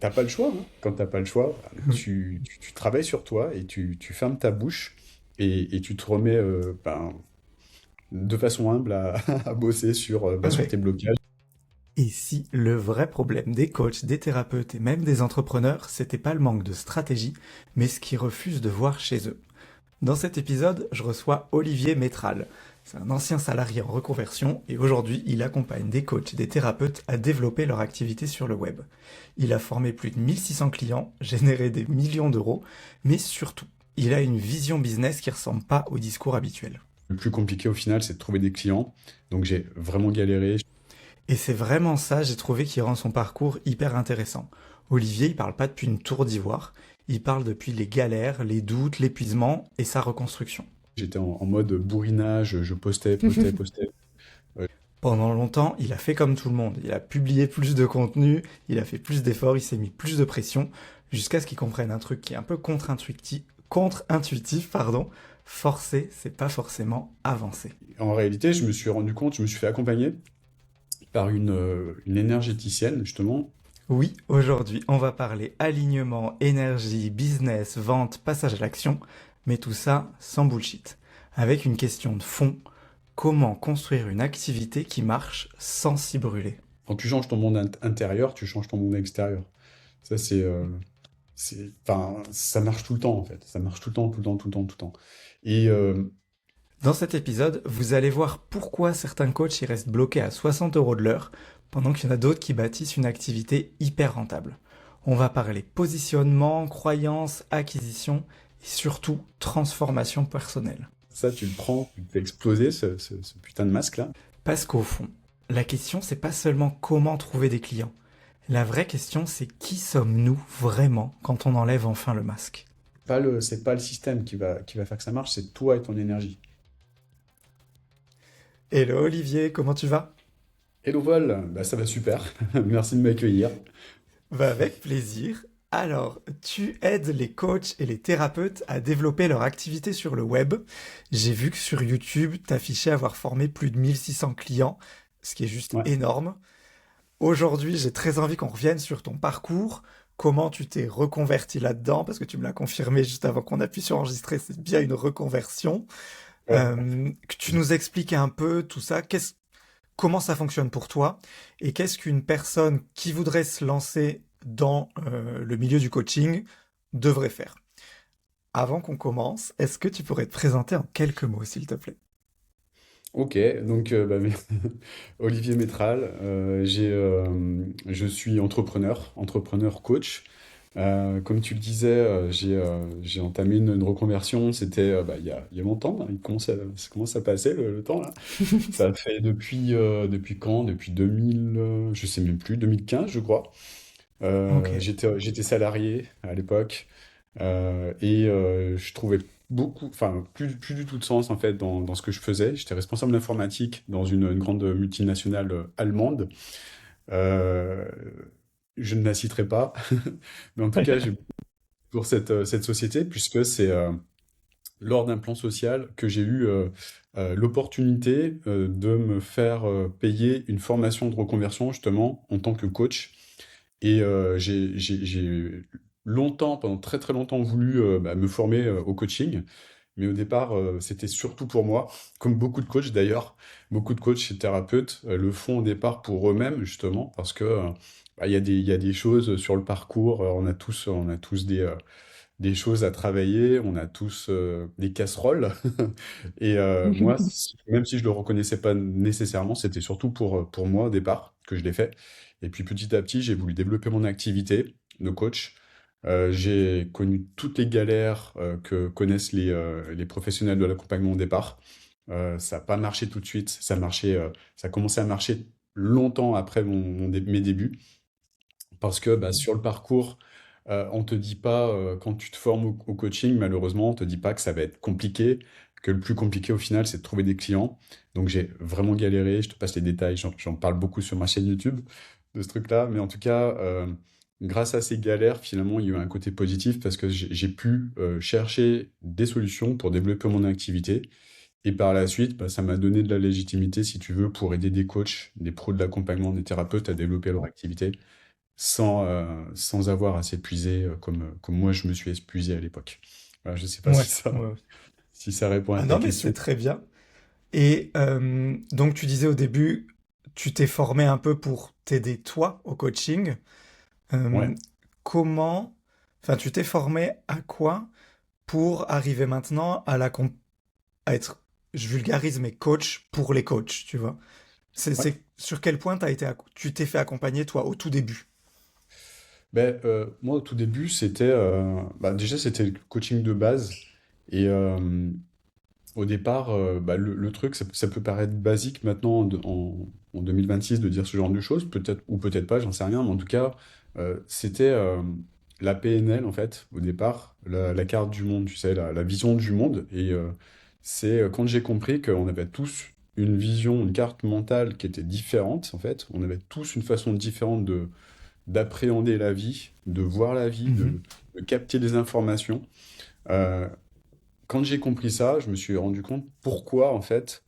t'as pas le choix, hein. Quand t'as pas le choix, bah, tu travailles sur toi et tu fermes ta bouche et tu te remets de façon humble à bosser sur tes Ouais. blocages. Et si le vrai problème des coachs, des thérapeutes et même des entrepreneurs, c'était pas le manque de stratégie, mais ce qu'ils refusent de voir chez eux? Dans cet épisode, je reçois Olivier Métral. C'est un ancien salarié en reconversion et aujourd'hui, il accompagne des coachs et des thérapeutes à développer leur activité sur le web. Il a formé plus de 1600 clients, généré des millions d'euros, mais surtout, il a une vision business qui ressemble pas au discours habituel. Le plus compliqué au final, c'est de trouver des clients. Donc j'ai vraiment galéré. Et c'est vraiment ça, j'ai trouvé, qui rend son parcours hyper intéressant. Olivier, il parle pas depuis une tour d'ivoire, il parle depuis les galères, les doutes, l'épuisement et sa reconstruction. J'étais en mode bourrinage, je postais. Euh, Pendant longtemps, il a fait comme tout le monde. Il a publié plus de contenu, il a fait plus d'efforts, il s'est mis plus de pression, jusqu'à ce qu'il comprenne un truc qui est un peu contre-intuitif, pardon. Forcer, c'est pas forcément avancer. En réalité, je me suis rendu compte, je me suis fait accompagner par une énergéticienne, justement. Oui, aujourd'hui, on va parler alignement, énergie, business, vente, passage à l'action, mais tout ça sans bullshit. Avec une question de fond, comment construire une activité qui marche sans s'y brûler? Quand tu changes ton monde intérieur, tu changes ton monde extérieur. Ça, enfin, ça marche tout le temps, en fait. Ça marche tout le temps, tout le temps, tout le temps, tout le temps. Et Dans cet épisode, vous allez voir pourquoi certains coachs y restent bloqués à 60 euros de l'heure, pendant qu'il y en a d'autres qui bâtissent une activité hyper rentable. On va parler positionnement, croyance, acquisition et surtout transformation personnelle. ça, tu le prends, tu te fais exploser ce putain de masque-là. Parce qu'au fond, la question c'est pas seulement comment trouver des clients. La vraie question c'est qui sommes-nous vraiment quand on enlève enfin le masque. C'est pas le système qui va faire que ça marche, c'est toi et ton énergie. Hello Olivier, comment tu vas? Hello Vol, bah, ça va super. Merci de m'accueillir. Bah avec plaisir. Alors, tu aides les coachs et les thérapeutes à développer leur activité sur le web. J'ai vu que sur YouTube, t'affichais avoir formé plus de 1600 clients, ce qui est juste Ouais. énorme. Aujourd'hui, j'ai très envie qu'on revienne sur ton parcours, comment tu t'es reconverti là-dedans, parce que tu me l'as confirmé juste avant qu'on appuie sur enregistrer, c'est bien une reconversion. Ouais. Que tu nous expliques un peu tout ça, comment ça fonctionne pour toi et qu'est-ce qu'une personne qui voudrait se lancer dans le milieu du coaching devrait faire. Avant qu'on commence, est-ce que tu pourrais te présenter en quelques mots, s'il te plaît? Ok, donc Olivier Métral, je suis entrepreneur coach. Comme tu le disais, j'ai entamé une reconversion, c'était il y a longtemps, là, ça commence à passer le temps là. Ça fait depuis quand? Depuis 2000, je sais même plus, 2015 je crois. Ok. J'étais salarié à l'époque je trouvais plus du tout de sens en fait dans ce que je faisais. J'étais responsable d'informatique dans une grande multinationale allemande. Euh, je ne la citerai pas, mais en tout cas, j'ai pour cette société puisque c'est lors d'un plan social que j'ai eu l'opportunité de me faire payer une formation de reconversion justement en tant que coach j'ai longtemps, pendant très très longtemps, voulu me former au coaching. Mais au départ, c'était surtout pour moi, comme beaucoup de coachs d'ailleurs. Beaucoup de coachs et thérapeutes le font au départ pour eux-mêmes, justement, parce que il y a des choses sur le parcours. On a tous des choses à travailler, on a tous des casseroles. Moi, même si je le reconnaissais pas nécessairement, c'était surtout pour moi au départ que je l'ai fait. Et puis petit à petit, j'ai voulu développer mon activité de coach. J'ai connu toutes les galères que connaissent les professionnels de l'accompagnement au départ. Ça n'a pas marché tout de suite, ça a commencé à marcher longtemps après mes débuts. Parce que sur le parcours, on te dit pas, quand tu te formes au coaching, malheureusement, on te dit pas que ça va être compliqué, que le plus compliqué au final, c'est de trouver des clients. Donc j'ai vraiment galéré, je te passe les détails, j'en parle beaucoup sur ma chaîne YouTube de ce truc-là. Mais en tout cas, grâce à ces galères, finalement, il y a eu un côté positif parce que j'ai pu chercher des solutions pour développer mon activité. Et par la suite, ça m'a donné de la légitimité, si tu veux, pour aider des coachs, des pros de l'accompagnement, des thérapeutes à développer leur activité. sans avoir à s'épuiser comme moi je me suis épuisé à l'époque. Voilà, je sais pas si Ouais, ça, ouais. si ça répond à Ah ta non, mais c'est question. très bien. Et donc tu disais au début, tu t'es formé un peu pour t'aider toi au coaching. Ouais. Euh, comment, enfin tu t'es formé à quoi pour arriver maintenant à être, je vulgarise, mais coach pour les coachs, tu vois? Ouais. C'est sur quel point tu t'es fait accompagner toi au tout début? Ben, moi, au tout début, déjà, c'était le coaching de base. Et au départ, le truc, ça peut paraître basique maintenant en 2026 de dire ce genre de choses, peut-être ou peut-être pas, j'en sais rien. Mais en tout cas, c'était la PNL, en fait, au départ, la carte du monde, tu sais, la vision du monde. Et c'est quand j'ai compris qu'on avait tous une vision, une carte mentale qui était différente, en fait. On avait tous une façon différente d'appréhender la vie, de voir la vie, Mhm. de capter des informations. Euh, Quand j'ai compris ça, je me suis rendu compte pourquoi, en fait,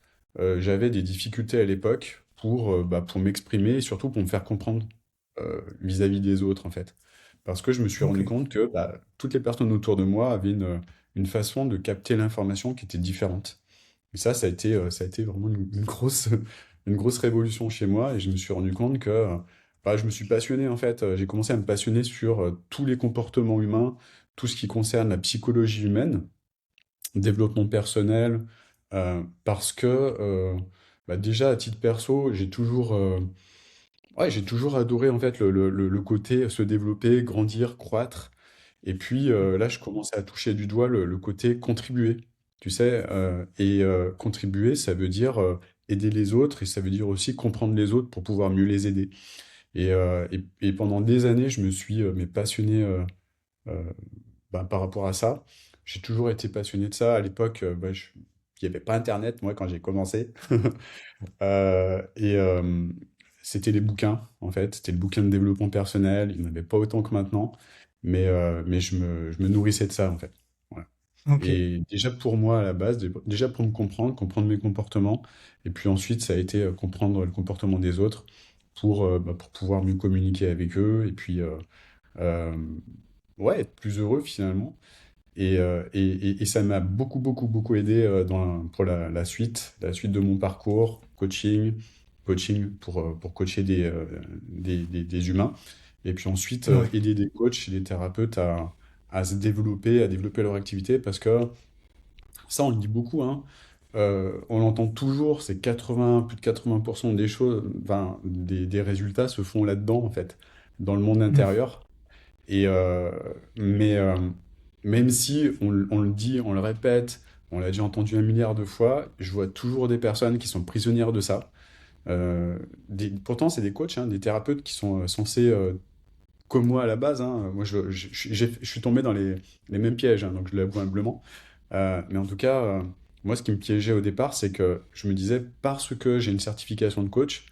j'avais des difficultés à l'époque pour m'exprimer et surtout pour me faire comprendre vis-à-vis des autres, en fait. Parce que je me suis Ok, rendu compte que toutes les personnes autour de moi avaient une façon de capter l'information qui était différente. Et ça a été vraiment une grosse, une grosse révolution chez moi et je me suis rendu compte que je me suis passionné en fait. J'ai commencé à me passionner sur tous les comportements humains, tout ce qui concerne la psychologie humaine, développement personnel, parce que déjà à titre perso, j'ai toujours adoré en fait le côté se développer, grandir, croître. Et puis là, je commençais à toucher du doigt le côté contribuer. Tu sais, contribuer, ça veut dire aider les autres et ça veut dire aussi comprendre les autres pour pouvoir mieux les aider. Et pendant des années, je me suis mais passionné euh, par rapport à ça. J'ai toujours été passionné de ça. À l'époque, il n'y avait pas Internet, moi, quand j'ai commencé. Et c'était les bouquins, en fait. C'était le bouquin de développement personnel. Il n'y en avait pas autant que maintenant. Mais je me nourrissais de ça, en fait. Voilà. ok, Et déjà pour moi, à la base, déjà pour me comprendre, comprendre mes comportements. Et puis ensuite, ça a été comprendre le comportement des autres pour pouvoir mieux communiquer avec eux. Et puis, euh, ouais, être plus heureux finalement. Et ça m'a beaucoup, beaucoup, beaucoup aidé pour la suite de mon parcours, coaching pour coacher des humains. Et puis ensuite, ouais. aider des coachs et des thérapeutes à se développer, à développer leur activité. Parce que ça, on le dit beaucoup, hein. On l'entend toujours, c'est 80, plus de 80% des choses, enfin, des résultats se font là-dedans, en fait, dans le monde Mm. intérieur. Et, mais même si on le dit, on le répète, on l'a déjà entendu un milliard de fois, je vois toujours des personnes qui sont prisonnières de ça. Pourtant, c'est des coachs, hein, des thérapeutes qui sont censés, comme moi à la base, hein, moi je suis tombé dans les mêmes pièges, hein, donc je l'avoue humblement. Mais en tout cas, moi ce qui me piégeait au départ, c'est que je me disais, parce que j'ai une certification de coach,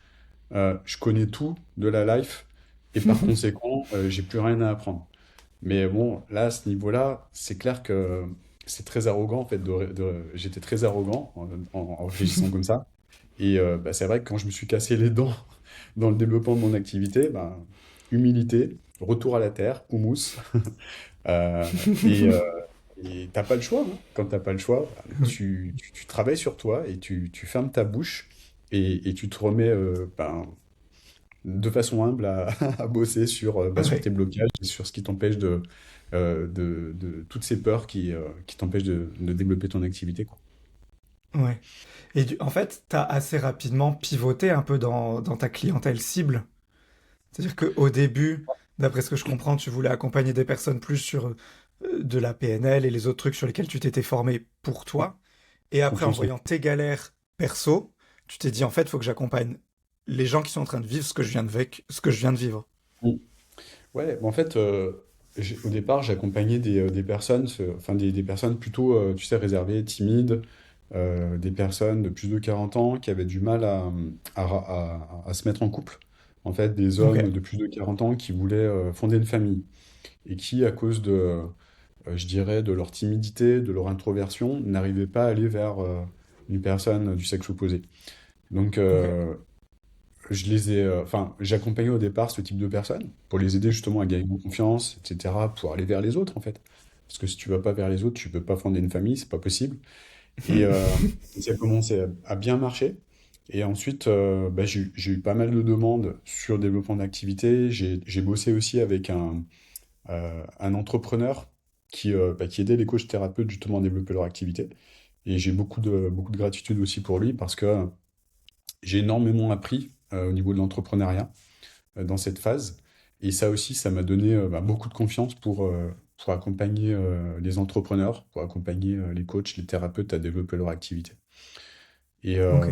je connais tout de la life et par conséquent, j'ai plus rien à apprendre. Mais bon, là, à ce niveau-là, c'est clair que c'est très arrogant, en fait. J'étais très arrogant en réfléchissant comme ça. Et c'est vrai que quand je me suis cassé les dents dans le développement de mon activité, humilité, retour à la terre, houmous. Euh, et euh, et t'as pas le choix, hein. Quand t'as pas le choix, tu travailles sur toi et tu fermes ta bouche et tu te remets de façon humble à bosser sur tes Ouais, blocages et sur ce qui t'empêche de toutes ces peurs qui t'empêchent de développer ton activité, quoi. ouais. Et en fait, tu as assez rapidement pivoté un peu dans ta clientèle cible. C'est-à-dire qu'au début, d'après ce que je comprends, tu voulais accompagner des personnes plus sur de la PNL et les autres trucs sur lesquels tu t'étais formé pour Ouais. toi. Et après, en Confiance en voyant tes galères perso, tu t'es dit, en fait, il faut que j'accompagne les gens qui sont en train de vivre ce que je viens de vivre. toi. Ouais, en fait, au départ, j'accompagnais des personnes, enfin des personnes plutôt, tu sais, réservées, timides, des personnes de plus de 40 ans qui avaient du mal à se mettre en couple. En fait, des Ok, hommes de plus de 40 ans qui voulaient fonder une famille et qui, à cause je dirais, de leur timidité, de leur introversion, n'arrivaient pas à aller vers une personne du sexe opposé. Donc, ok. enfin, j'accompagnais au départ ce type de personnes pour les aider justement à gagner en confiance, etc., pour aller vers les autres en fait. Parce que si tu vas pas vers les autres, tu peux pas fonder une famille, c'est pas possible. Et ça a commencé à bien marcher. Et ensuite, bah, j'ai eu pas mal de demandes sur le développement d'activité. J'ai bossé aussi avec un entrepreneur qui aidait les coachs thérapeutes justement à développer leur activité. Et j'ai beaucoup de gratitude aussi pour lui parce que j'ai énormément appris au niveau de l'entrepreneuriat dans cette phase. Et ça aussi, ça m'a donné bah, beaucoup de confiance pour accompagner les entrepreneurs, pour accompagner les coachs, les thérapeutes à développer leur activité. Et Ok.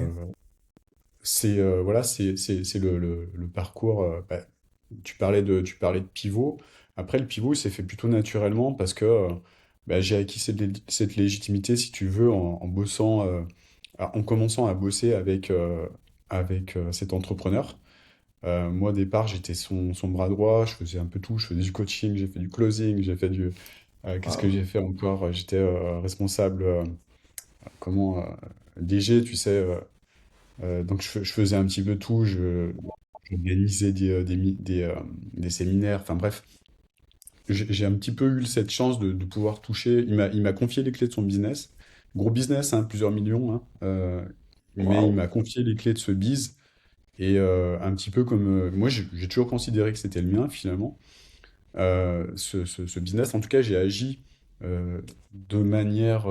voilà, c'est le parcours. Bah, tu parlais de pivot. Après, le pivot, il s'est fait plutôt naturellement parce que bah, j'ai acquis cette légitimité, si tu veux, en bossant, en commençant à bosser avec cet entrepreneur. Moi, au départ, j'étais son bras droit, je faisais un peu tout, je faisais du coaching, j'ai fait du closing, j'ai fait du... qu'est-ce que Waouh. j'ai fait encore? J'étais responsable, comment, DG, tu sais, donc je faisais un petit peu tout, j'organisais des séminaires, enfin bref, j'ai un petit peu eu cette chance de pouvoir toucher, il m'a confié les clés de son business, gros business, hein, plusieurs millions, hein, mais il Waouh. m'a confié les clés de ce biz, et un petit peu comme... moi, j'ai toujours considéré que c'était le mien, finalement. Ce business, en tout cas, j'ai agi de manière...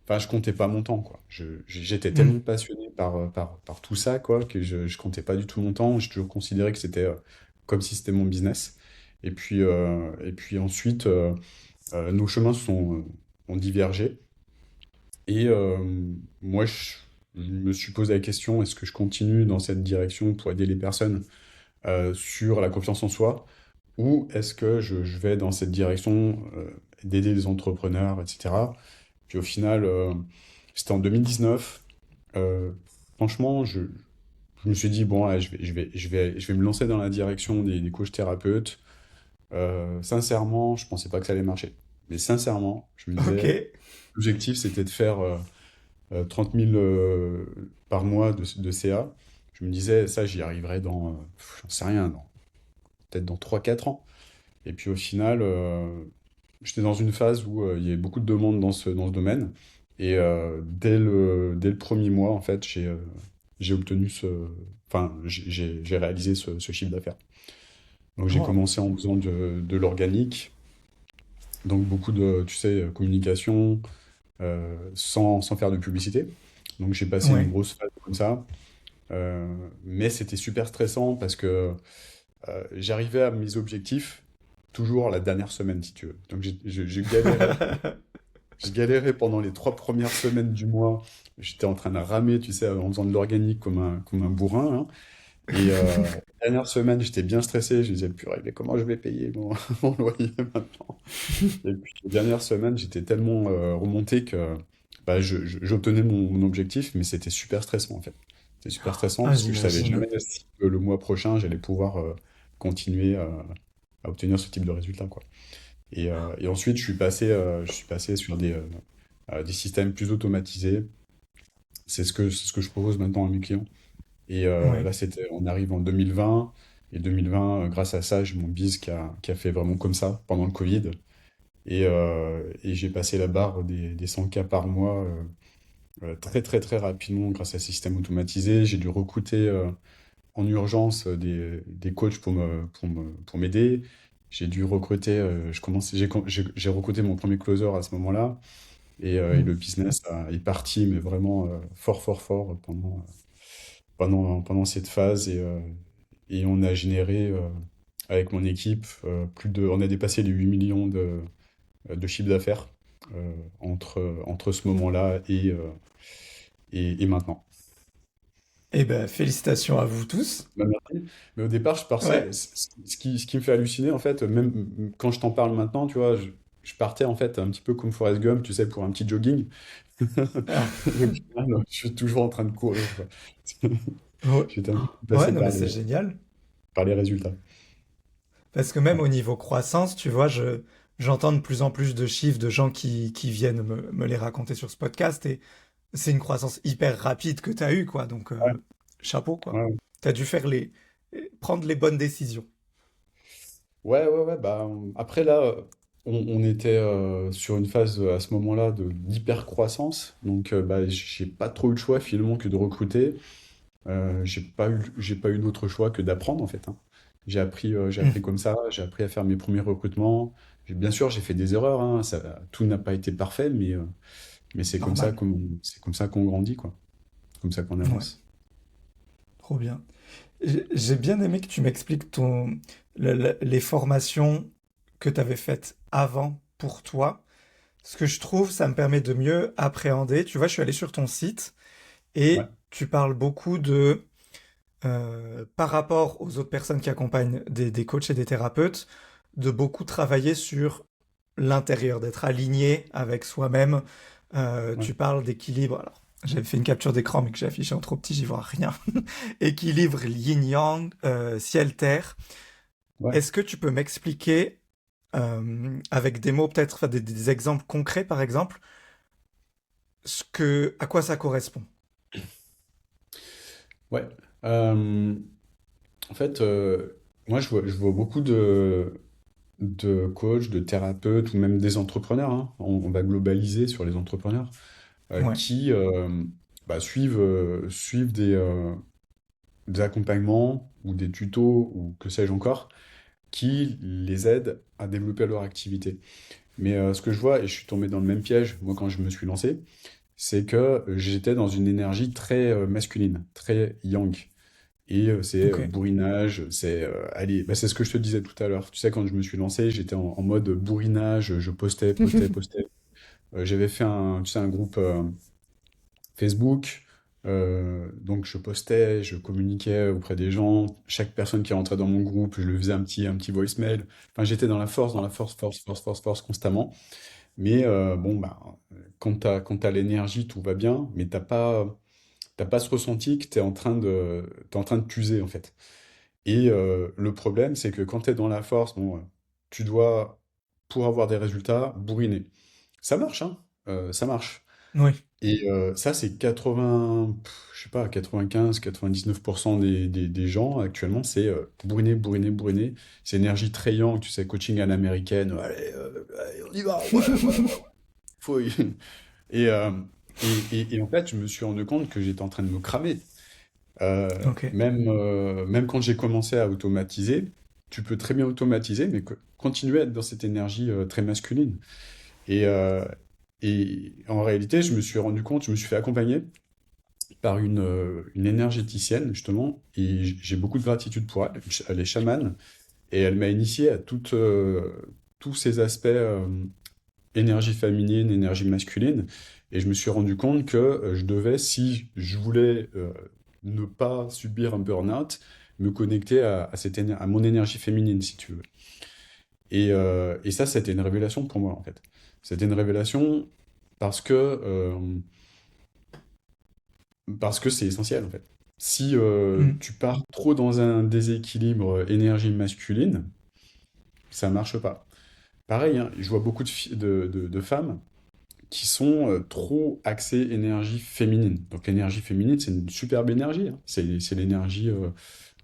Enfin, je comptais pas mon temps, quoi. J'étais Hmm. tellement passionné par tout ça, quoi, que je comptais pas du tout mon temps. J'ai toujours considéré que c'était comme si c'était mon business. Et puis ensuite, nos chemins ont divergé. Et moi, je me suis posé la question, est-ce que je continue dans cette direction pour aider les personnes sur la confiance en soi, ou est-ce que je vais dans cette direction d'aider les entrepreneurs, etc. Puis au final, c'était en 2019. euh, Franchement, je me suis dit, bon, ouais, je vais me lancer dans la direction des coachs thérapeutes. Sincèrement, je pensais pas que ça allait marcher. Mais sincèrement, je me Ok. disais, l'objectif, c'était de faire 30 000 par mois de CA. Je me disais, ça, j'y arriverai dans, j'en sais rien, peut-être dans 3 4 ans. Et puis au final, j'étais dans une phase où il y avait beaucoup de demandes dans ce domaine. Et dès le premier mois, en fait, j'ai obtenu enfin, j'ai réalisé ce chiffre d'affaires. Donc j'ai Wow. commencé en faisant de l'organique, donc beaucoup de, tu sais, communication, sans faire de publicité. Donc j'ai passé une Ouais. grosse phase comme ça. Mais c'était super stressant parce que j'arrivais à mes objectifs toujours la dernière semaine, si tu veux. Donc je galérais. Je galérais pendant les 3 premières semaines du mois. J'étais en train de ramer, tu sais, en faisant de l'organique comme un bourrin, hein. Et la dernière semaine, j'étais bien stressé. Je me disais, purée, mais comment je vais payer mon loyer maintenant? Et puis la dernière semaine, j'étais tellement remonté que bah, j'obtenais mon objectif, mais c'était super stressant en fait. C'était super stressant Ah, parce que je savais j'imagine. jamais si le mois prochain, j'allais pouvoir continuer à obtenir ce type de résultat, quoi. Et ensuite, je suis passé sur des systèmes plus automatisés. C'est ce que je propose maintenant à mes clients. Et Ouais. là, on arrive en 2020. Et 2020, grâce à ça, j'ai mon biz qui a fait vraiment comme ça pendant le Covid. Et j'ai passé la barre des 100 cas par mois très, très, très rapidement grâce à ces systèmes automatisés. J'ai dû recruter en urgence des coachs pour m'aider. J'ai dû recruter, j'ai recruté mon premier closer à ce moment-là. Et Hmm. le business est parti, mais vraiment fort, fort, fort pendant cette phase. Et on a généré, avec mon équipe, on a dépassé les 8 millions de chiffre d'affaires entre ce moment-là et maintenant. Eh ben, félicitations à vous tous. Bah, merci. Mais au départ, je partais. Ouais. Ce qui me fait halluciner, en fait, même quand je t'en parle maintenant, tu vois, je partais en fait un petit peu comme Forrest Gump, tu sais, pour un petit jogging. Ah. Et au final, je suis toujours en train de courir, quoi. Ouais. J'étais un peu Ouais, passé non, mais par c'est les, génial. par les résultats. Parce que même Ouais. au niveau croissance, tu vois, j'entends de plus en plus de chiffres de gens qui viennent me les raconter sur ce podcast et c'est une croissance hyper rapide que tu as eue, quoi. Donc, Ouais, chapeau, quoi. ouais. T'as dû prendre les bonnes décisions. Ouais, ouais, ouais. Bah, après, là, on était sur une phase à ce moment-là d'hyper croissance. Donc, bah, j'ai pas trop eu le choix finalement que de recruter. J'ai pas eu d'autre choix que d'apprendre en fait, hein. J'ai appris Hmm. comme ça, j'ai appris à faire mes premiers recrutements. Bien sûr, j'ai fait des erreurs, hein, tout n'a pas été parfait, mais Normal. c'est comme ça qu'on grandit, quoi. Comme ça qu'on Ouais, avance. trop bien. J'ai bien aimé que tu m'expliques les formations que tu avais faites avant pour toi. Ce que je trouve, ça me permet de mieux appréhender. Tu vois, je suis allé sur ton site Ouais, et tu parles beaucoup par rapport aux autres personnes qui accompagnent des coachs et des thérapeutes, de beaucoup travailler sur l'intérieur, d'être aligné avec soi-même. ouais, Tu parles d'équilibre. Alors, j'avais fait une capture d'écran, mais que j'ai affiché en trop petit, j'y vois rien. Équilibre yin-yang, ciel-terre. ouais. Est-ce que tu peux m'expliquer, avec des mots peut-être, enfin, des exemples concrets par exemple, à quoi ça correspond? Ouais. Euh, En fait, moi, je vois beaucoup de coachs, de thérapeutes ou même des entrepreneurs, hein. On va globaliser sur les entrepreneurs Ouais, qui bah, suivent des accompagnements ou des tutos ou que sais-je encore qui les aident à développer leur activité. Mais ce que je vois, et je suis tombé dans le même piège, moi, quand je me suis lancé, c'est que j'étais dans une énergie très masculine, très yang. Et c'est ok. bourrinage, allez, bah, c'est ce que je te disais tout à l'heure. Tu sais, quand je me suis lancé, j'étais en mode bourrinage, je postais, postais, postais. J'avais fait tu sais, un groupe Facebook, donc je postais, je communiquais auprès des gens. Chaque personne qui rentrait dans mon groupe, je lui faisais un petit voicemail. Enfin, j'étais dans la force, force, force, force, force constamment. Mais bon, bah, quand t'as l'énergie, tout va bien, mais t'as pas ce ressenti que t'es en train de t'user en fait. Et le problème, c'est que quand tu es dans la force, bon, tu dois, pour avoir des résultats, bourriner. Ça marche, hein, ça marche. Oui. Et ça, c'est 80, je sais pas, 95-99% des gens actuellement, c'est bourriner, bourriner, bourriner. C'est énergie très yang, tu sais, coaching à l'américaine. Allez, allez, on y va, ouais, ouais, ouais, ouais. Faut y- Et, et en fait, je me suis rendu compte que j'étais en train de me cramer. Ok. Même quand j'ai commencé à automatiser, tu peux très bien automatiser, mais continuer à être dans cette énergie très masculine. Et, euh, et en réalité, je me suis rendu compte, je me suis fait accompagner par une énergéticienne, justement, et j'ai beaucoup de gratitude pour elle. Elle est chamane, et elle m'a initié à tous ces aspects énergie féminine, énergie masculine. Et je me suis rendu compte que je devais, si je voulais ne pas subir un burn-out, me connecter à mon énergie féminine, si tu veux. Et ça, c'était une révélation pour moi, en fait. C'était une révélation parce que euh, parce que c'est essentiel, en fait. Si Hmm. tu pars trop dans un déséquilibre énergie masculine, ça marche pas. Pareil, hein, je vois beaucoup de femmes qui sont trop axés énergie féminine. Donc l'énergie féminine, c'est une superbe énergie, hein. C'est l'énergie,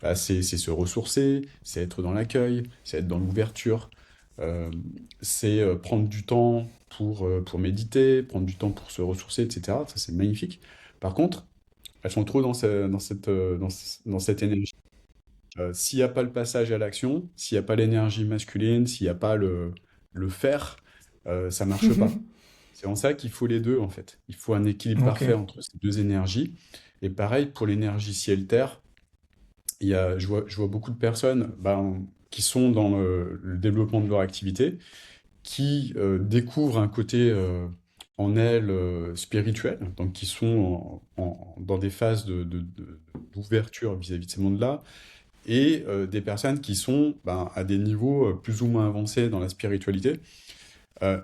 bah, c'est se ressourcer, c'est être dans l'accueil, c'est être dans l'ouverture, euh, c'est prendre du temps pour méditer, prendre du temps pour se ressourcer, etc. Ça, c'est magnifique. Par contre, elles sont trop dans cette énergie. S'il n'y a pas le passage à l'action, s'il n'y a pas l'énergie masculine, s'il n'y a pas le faire, ça marche pas. C'est en ça qu'il faut les deux, en fait. Il faut un équilibre Ok. parfait entre ces deux énergies. Et pareil pour l'énergie ciel-terre, je vois beaucoup de personnes ben, qui sont dans le développement de leur activité, qui découvrent un côté en elles spirituel, donc qui sont dans des phases d'ouverture vis-à-vis de ces mondes-là, et des personnes qui sont ben, à des niveaux plus ou moins avancés dans la spiritualité.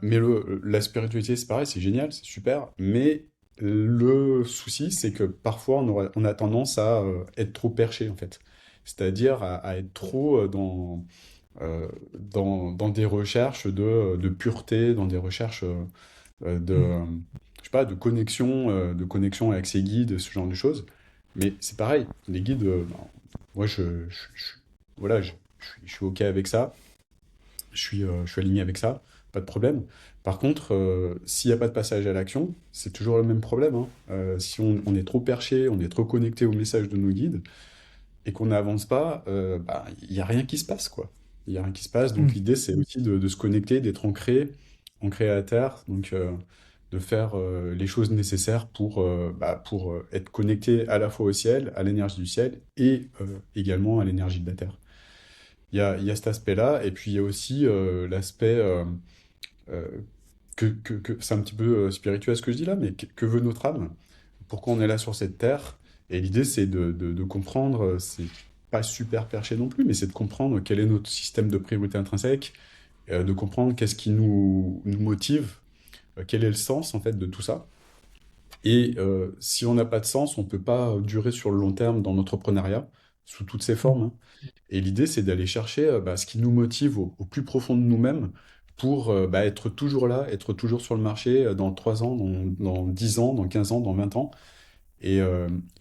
Mais la spiritualité, c'est pareil, c'est génial, c'est super, mais le souci, c'est que parfois on a tendance à être trop perché, en fait. C'est-à-dire à être trop dans des recherches de pureté, dans des recherches Hmm. je sais pas, de connexion avec ses guides, ce genre de choses. Mais c'est pareil, les guides, Moi, voilà, je suis OK avec ça. Je suis aligné avec ça, pas de problème. Par contre, s'il n'y a pas de passage à l'action, c'est toujours le même problème, hein. Si on est trop perché, on est trop connecté au message de nos guides et qu'on n'avance pas, bah, il n'y a rien qui se passe, quoi. Il n'y a rien qui se passe. Donc Hmm. l'idée, c'est aussi de se connecter, d'être ancré à terre, donc de faire les choses nécessaires pour être connecté à la fois au ciel, à l'énergie du ciel et également à l'énergie de la terre. Il y a cet aspect-là, et puis il y a aussi l'aspect euh, c'est un petit peu spirituel ce que je dis là, mais que veut notre âme? Pourquoi on est là sur cette terre? Et l'idée, c'est de comprendre, c'est pas super perché non plus, mais c'est de comprendre quel est notre système de priorité intrinsèque, de comprendre qu'est-ce qui nous motive, quel est le sens en fait de tout ça. Et si on n'a pas de sens, on peut pas durer sur le long terme dans l'entrepreneuriat, sous toutes ses formes, Hmm. hein. Et l'idée, c'est d'aller chercher ce qui nous motive au plus profond de nous-mêmes pour être toujours là, être toujours sur le marché dans 3 ans, dans 10 ans, dans 15 ans, dans 20 ans, et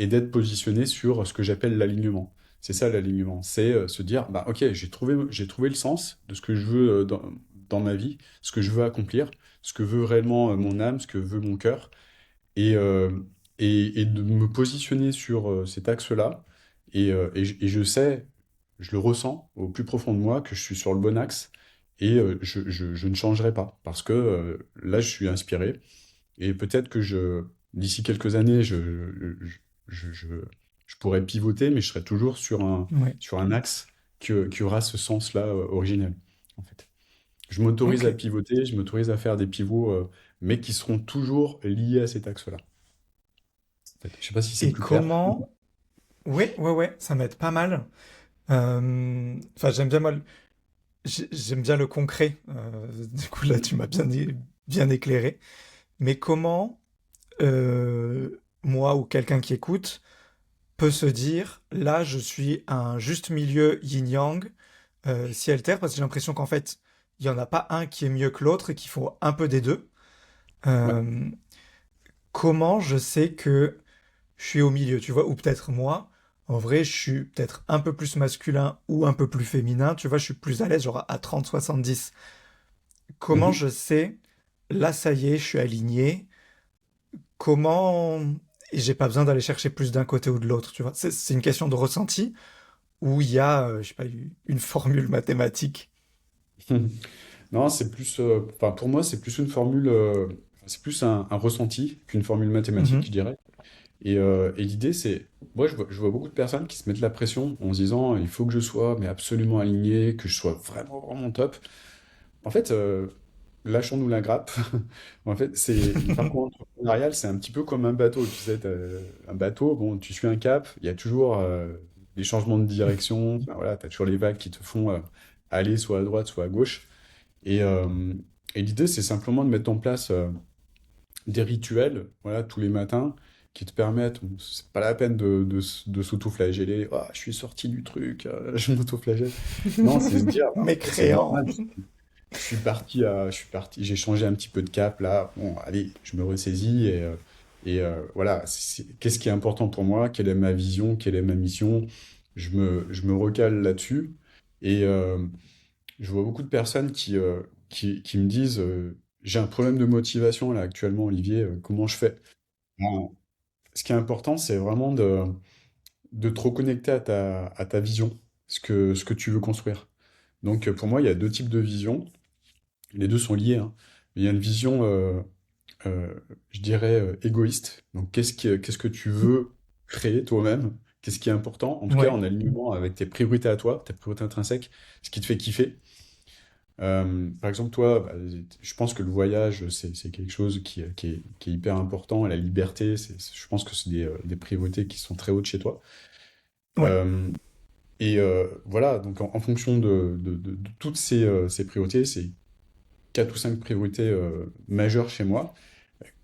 d'être positionné sur ce que j'appelle l'alignement. C'est ça l'alignement, c'est se dire, bah, ok, j'ai trouvé le sens de ce que je veux dans ma vie, ce que je veux accomplir, ce que veut réellement mon âme, ce que veut mon cœur, et, euh, et de me positionner sur cet axe-là. Et je sais, je le ressens au plus profond de moi que je suis sur le bon axe et je ne changerai pas parce que là, je suis inspiré et peut-être que d'ici quelques années, je, je, je pourrais pivoter, mais je serai toujours Ouais. sur un axe qui aura ce sens-là originel, en fait. Je m'autorise Ok. à pivoter, je m'autorise à faire des pivots, mais qui seront toujours liés à cet axe-là. En fait. Je sais pas si c'est Et plus clair. comment... Ouais, ouais, ouais, ça m'aide pas mal. Enfin, j'aime bien moi, j'aime bien le concret. Du coup, là, tu m'as bien éclairé. Mais comment moi ou quelqu'un qui écoute peut se dire, là, je suis un juste milieu yin-yang, ciel-terre, parce que j'ai l'impression qu'en fait, il n'y en a pas un qui est mieux que l'autre et qu'il faut un peu des deux. Ouais. Euh, Comment je sais que je suis au milieu, tu vois, ou peut-être moi, en vrai, je suis peut-être un peu plus masculin ou un peu plus féminin, tu vois, je suis plus à l'aise, genre à 30-70. Comment Mhm. je sais, là, ça y est, je suis aligné, comment... Et j'ai pas besoin d'aller chercher plus d'un côté ou de l'autre, tu vois. C'est une question de ressenti où il y a, je sais pas, une formule mathématique. Non, c'est plus, enfin, pour moi, c'est plus une formule, c'est plus un ressenti qu'une formule mathématique, je Mhm. dirais. Et l'idée, c'est, moi, je vois beaucoup de personnes qui se mettent la pression en se disant, il faut que je sois mais absolument aligné, que je sois vraiment, vraiment top. En fait, lâchons-nous la grappe. En fait, le parcours entrepreneurial, c'est un petit peu comme un bateau. Tu sais, un bateau, bon, tu suis un cap, il y a toujours des changements de direction. Enfin, voilà, tu as toujours les vagues qui te font aller soit à droite, soit à gauche. Et, euh, et l'idée, c'est simplement de mettre en place des rituels, voilà, tous les matins, qui te permettent, bon, c'est pas la peine de s'auto-flageller. Ah, je suis sorti du truc, je m'auto-flagelle. Non, c'est se dire, bah, ok, c'est Mécréant. normal. Je suis parti, j'ai changé un petit peu de cap là. Bon, allez, je me ressaisis voilà. Qu'est-ce qui est important pour moi? Quelle est ma vision? Quelle est ma mission? Je me recale là-dessus. Et je vois beaucoup de personnes qui me disent j'ai un problème de motivation là actuellement, Olivier, comment je fais? Bon, ce qui est important, c'est vraiment de te reconnecter à ta vision, ce que tu veux construire. Donc pour moi, il y a deux types de visions. Les deux sont liés, hein. Il y a une vision, euh, je dirais, égoïste. Donc, qu'est-ce que tu veux créer toi-même? Qu'est-ce qui est important? En tout cas, Ouais, en alignement avec tes priorités à toi, tes priorités intrinsèques, ce qui te fait kiffer. Par exemple, toi, bah, je pense que le voyage, c'est quelque chose qui est hyper important. La liberté, je pense que c'est des priorités qui sont très hautes chez toi. ouais. Euh, voilà, donc en fonction de toutes ces priorités, c'est quatre ou cinq priorités majeures chez moi.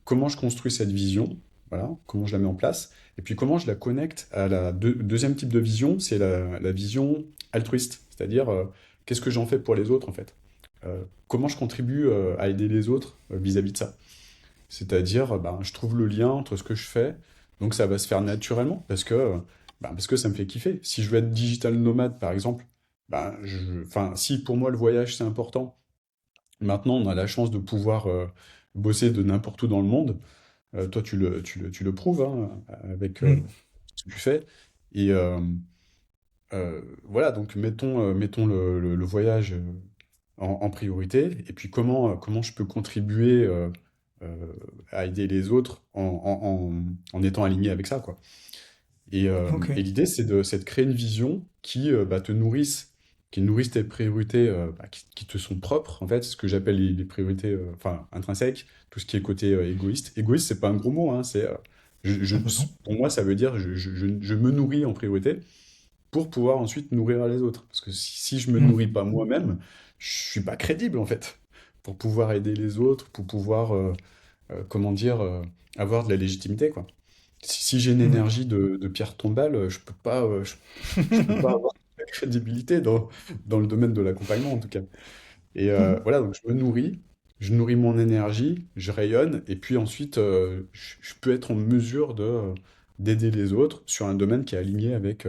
Comment je construis cette vision, voilà, comment je la mets en place, et puis comment je la connecte à la deuxième type de vision, c'est la vision altruiste, c'est-à-dire qu'est-ce que j'en fais pour les autres en fait. Comment je contribue à aider les autres vis-à-vis de ça. C'est-à-dire, ben, je trouve le lien entre ce que je fais, donc ça va se faire naturellement, parce que Ben, parce que ça me fait kiffer. Si je veux être digital nomade, par exemple, enfin, si pour moi le voyage c'est important, maintenant on a la chance de pouvoir bosser de n'importe où dans le monde. Toi, tu le prouves hein, avec Hmm. ce que tu fais. Et voilà, donc mettons le voyage en priorité. Et puis comment je peux contribuer euh, à aider les autres en étant aligné avec ça, quoi. Ok. Et l'idée, c'est de créer une vision qui te nourrisse, qui nourrisse tes priorités qui te sont propres, en fait, ce que j'appelle les priorités enfin, intrinsèques, tout ce qui est côté égoïste. Égoïste, c'est pas un gros mot, hein, Ah bah non. pour moi, ça veut dire je me nourris en priorité pour pouvoir ensuite nourrir les autres. Parce que si je me Hmm. nourris pas moi-même, je suis pas crédible, en fait, pour pouvoir aider les autres, pour pouvoir, comment dire, avoir de la légitimité, quoi. Si j'ai une Ouais. énergie de pierre tombale, je peux pas avoir de crédibilité dans le domaine de l'accompagnement, en tout cas. Et voilà, donc je nourris mon énergie, je rayonne, et puis ensuite, je peux être en mesure d'aider les autres sur un domaine qui est aligné avec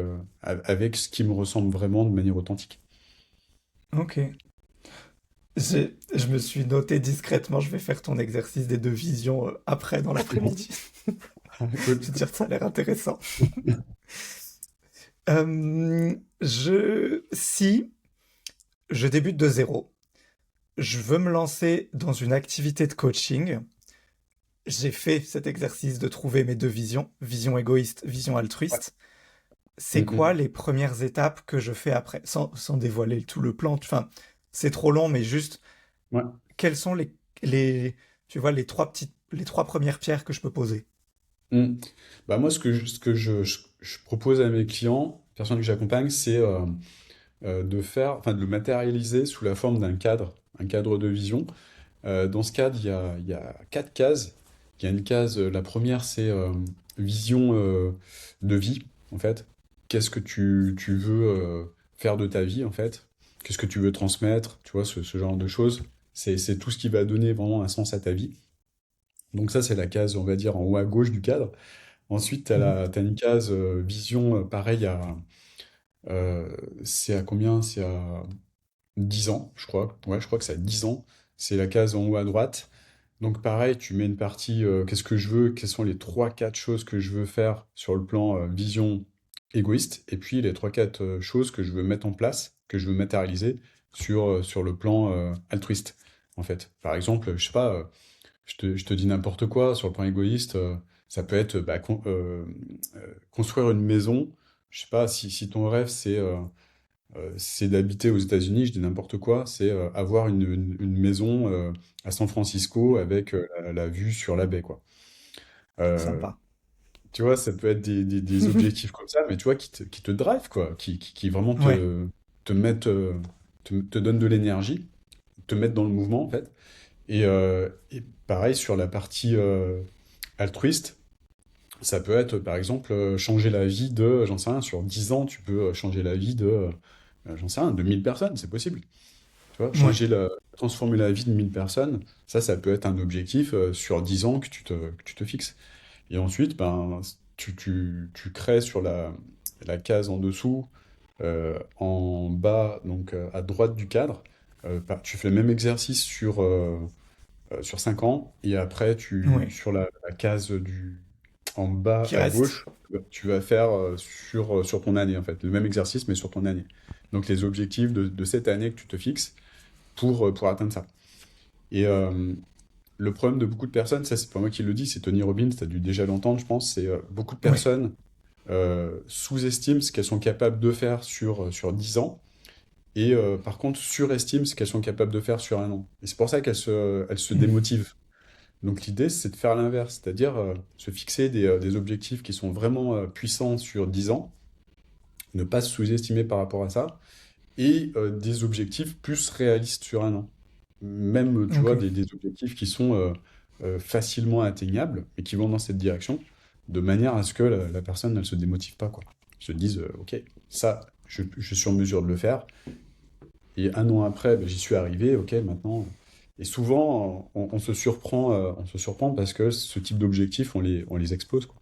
ce qui me ressemble vraiment de manière authentique. Ok. Je me suis noté discrètement, je vais faire ton exercice des deux visions après dans l'après-midi. Cool. Je veux dire, ça a l'air intéressant. Si je débute de zéro, je veux me lancer dans une activité de coaching. J'ai fait cet exercice de trouver mes deux visions, vision égoïste, vision Ouais. altruiste. C'est quoi Mm, les premières étapes que je fais après, sans dévoiler tout le plan. Enfin, c'est trop long, mais juste, ouais. quelles sont les, tu vois, les trois premières pierres que je peux poser? Mm. Bah moi, ce que je propose à mes clients, personnes que j'accompagne, c'est de le matérialiser sous la forme d'un cadre, un cadre de vision. Dans ce cadre, il y a 4 cases. Il y a une case, la première, c'est vision de vie, en fait. Qu'est-ce que tu veux faire de ta vie, en fait? Qu'est-ce que tu veux transmettre? Tu vois, ce genre de choses. C'est tout ce qui va donner vraiment un sens à ta vie. Donc ça, c'est la case, on va dire, en haut à gauche du cadre. Ensuite, Mhm. t'as une case vision, pareil, euh, c'est à combien? C'est à 10 ans, je crois. Ouais, je crois que c'est à 10 ans. C'est la case en haut à droite. Donc pareil, tu mets une partie, qu'est-ce que je veux, quelles sont les trois quatre choses que je veux faire sur le plan vision égoïste, et puis les trois quatre choses que je veux mettre en place, que je veux matérialiser sur le plan altruiste, en fait. Par exemple, je sais pas, je te dis n'importe quoi, sur le plan égoïste, ça peut être construire une maison. Je sais pas, si ton rêve c'est d'habiter aux États-Unis, je dis n'importe quoi, c'est avoir une maison à San Francisco avec la vue sur la baie, quoi. Euh, Sympa. Tu vois, ça peut être des objectifs comme ça, mais tu vois, qui te drive, quoi, qui vraiment Ouais. te mettent, te donnent de l'énergie, te mettent dans le mouvement, en fait. Et pareil, sur la partie altruiste, ça peut être, par exemple, changer la vie de, j'en sais rien, sur 10 ans, tu peux changer la vie j'en sais rien, de 1000 personnes, c'est possible. Tu vois, Ouais. transformer la vie de 1000 personnes, ça peut être un objectif sur 10 ans que tu te fixes. Et ensuite, ben, tu crées sur la case en dessous, en bas, donc à droite du cadre, tu fais le même exercice sur 5 ans, et après, Ouais. sur la case en bas Qui à reste. gauche, tu vas faire sur ton année, en fait, le même exercice, mais sur ton année. Donc les objectifs de cette année que tu te fixes pour atteindre ça. Et le problème de beaucoup de personnes, ça c'est pas moi qui le dis, c'est Tony Robbins, tu as dû déjà l'entendre, je pense, c'est beaucoup de Ouais. personnes sous-estiment ce qu'elles sont capables de faire sur 10 ans, et par contre surestiment ce qu'elles sont capables de faire sur un an. Et c'est pour ça qu'elles se Mhm. démotivent. Donc l'idée, c'est de faire l'inverse, c'est-à-dire se fixer des objectifs qui sont vraiment puissants sur 10 ans, ne pas se sous-estimer par rapport à ça, et des objectifs plus réalistes sur un an. Même, tu Ok. vois, des objectifs qui sont facilement atteignables et qui vont dans cette direction, de manière à ce que la personne ne se démotive pas, quoi. Se dise, ok, ça, je suis en mesure de le faire, et un an après, ben, j'y suis arrivé, ok, maintenant. Et souvent, on se surprend parce que ce type d'objectifs, on les explose, quoi.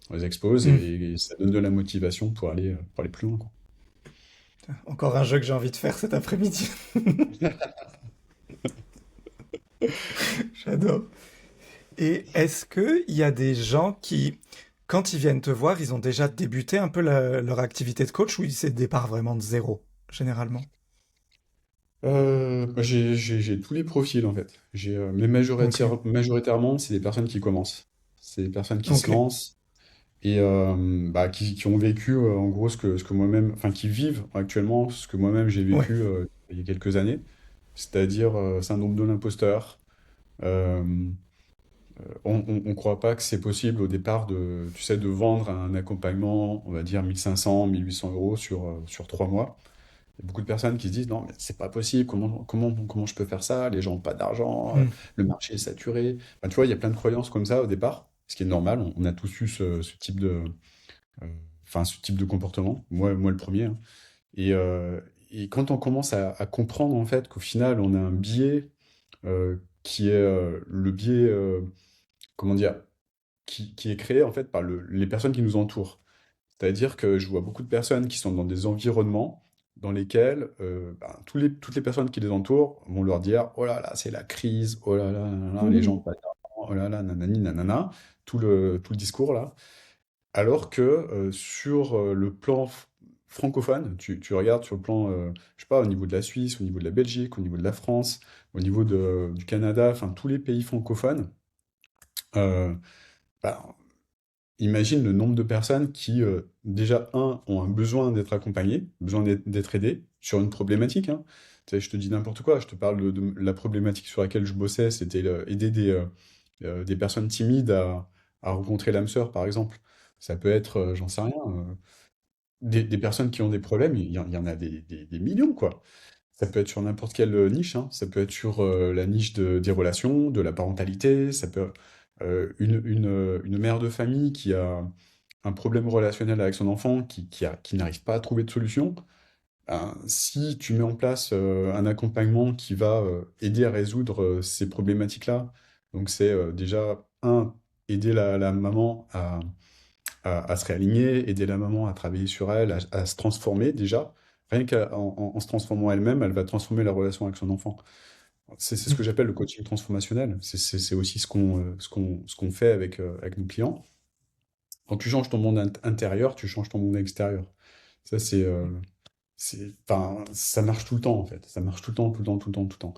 On les expose Hmm. et ça donne de la motivation pour aller plus loin, quoi. Encore un jeu que j'ai envie de faire cet après-midi. J'adore. Et est-ce qu'il y a des gens qui, quand ils viennent te voir, ils ont déjà débuté un peu leur activité de coach ou c'est le départ vraiment de zéro, généralement? Bah, j'ai tous les profils en fait. Mais Ok, majoritairement, c'est des personnes qui commencent. C'est des personnes qui se ok, lancent et bah, qui ont vécu en gros ce que moi-même, enfin qui vivent actuellement ce que moi-même j'ai ouais, vécu il y a quelques années, c'est-à-dire syndrome de l'imposteur. Euh, on croit pas que c'est possible au départ tu sais, de vendre un accompagnement, on va dire 1500, 1800 euros sur 3 mois. Il y a beaucoup de personnes qui se disent non, mais c'est pas possible, comment je peux faire ça? Les gens n'ont pas d'argent, hmm, le marché est saturé. Enfin, tu vois, il y a plein de croyances comme ça au départ, ce qui est normal, on a tous eu ce type euh, ce type de comportement, moi le premier, hein. Et, euh, et quand on commence à comprendre en fait qu'au final, on a un biais qui est le biais, comment dire, qui est créé en fait par les personnes qui nous entourent. C'est-à-dire que je vois beaucoup de personnes qui sont dans des environnements dans lesquels toutes les personnes qui les entourent vont leur dire: «Oh là là, c'est la crise, oh là là, nanana, les gens ont pas d'argent, oh là là, nanani, nanana», tout le discours là. Alors que sur le plan francophone, tu regardes sur le plan, je sais pas, au niveau de la Suisse, au niveau de la Belgique, au niveau de la France, au niveau du Canada, enfin tous les pays francophones, euh, bah, imagine le nombre de personnes qui, déjà, ont un besoin d'être accompagnées, besoin d'être aidées sur une problématique, hein. Tu sais, je te dis n'importe quoi, je te parle de la problématique sur laquelle je bossais, c'était aider des personnes timides à rencontrer l'âme sœur, par exemple. Ça peut être, j'en sais rien, des personnes qui ont des problèmes, il y en a des millions, quoi. Ça peut être sur n'importe quelle niche, hein. Ça peut être sur la niche des relations, de la parentalité. Ça peut une mère de famille qui a un problème relationnel avec son enfant, qui n'arrive pas à trouver de solution. Ben, si tu mets en place un accompagnement qui va aider à résoudre ces problématiques-là, donc c'est déjà aider la maman à se réaligner, aider la maman à travailler sur elle, à se transformer déjà. Rien qu'en se transformant elle-même, elle va transformer la relation avec son enfant. C'est ce hmm, que j'appelle le coaching transformationnel. C'est aussi ce qu'on fait avec nos clients. Quand tu changes ton monde intérieur, tu changes ton monde extérieur. Ça, enfin, ça marche tout le temps, en fait. Ça marche tout le temps, tout le temps, tout le temps, tout le temps.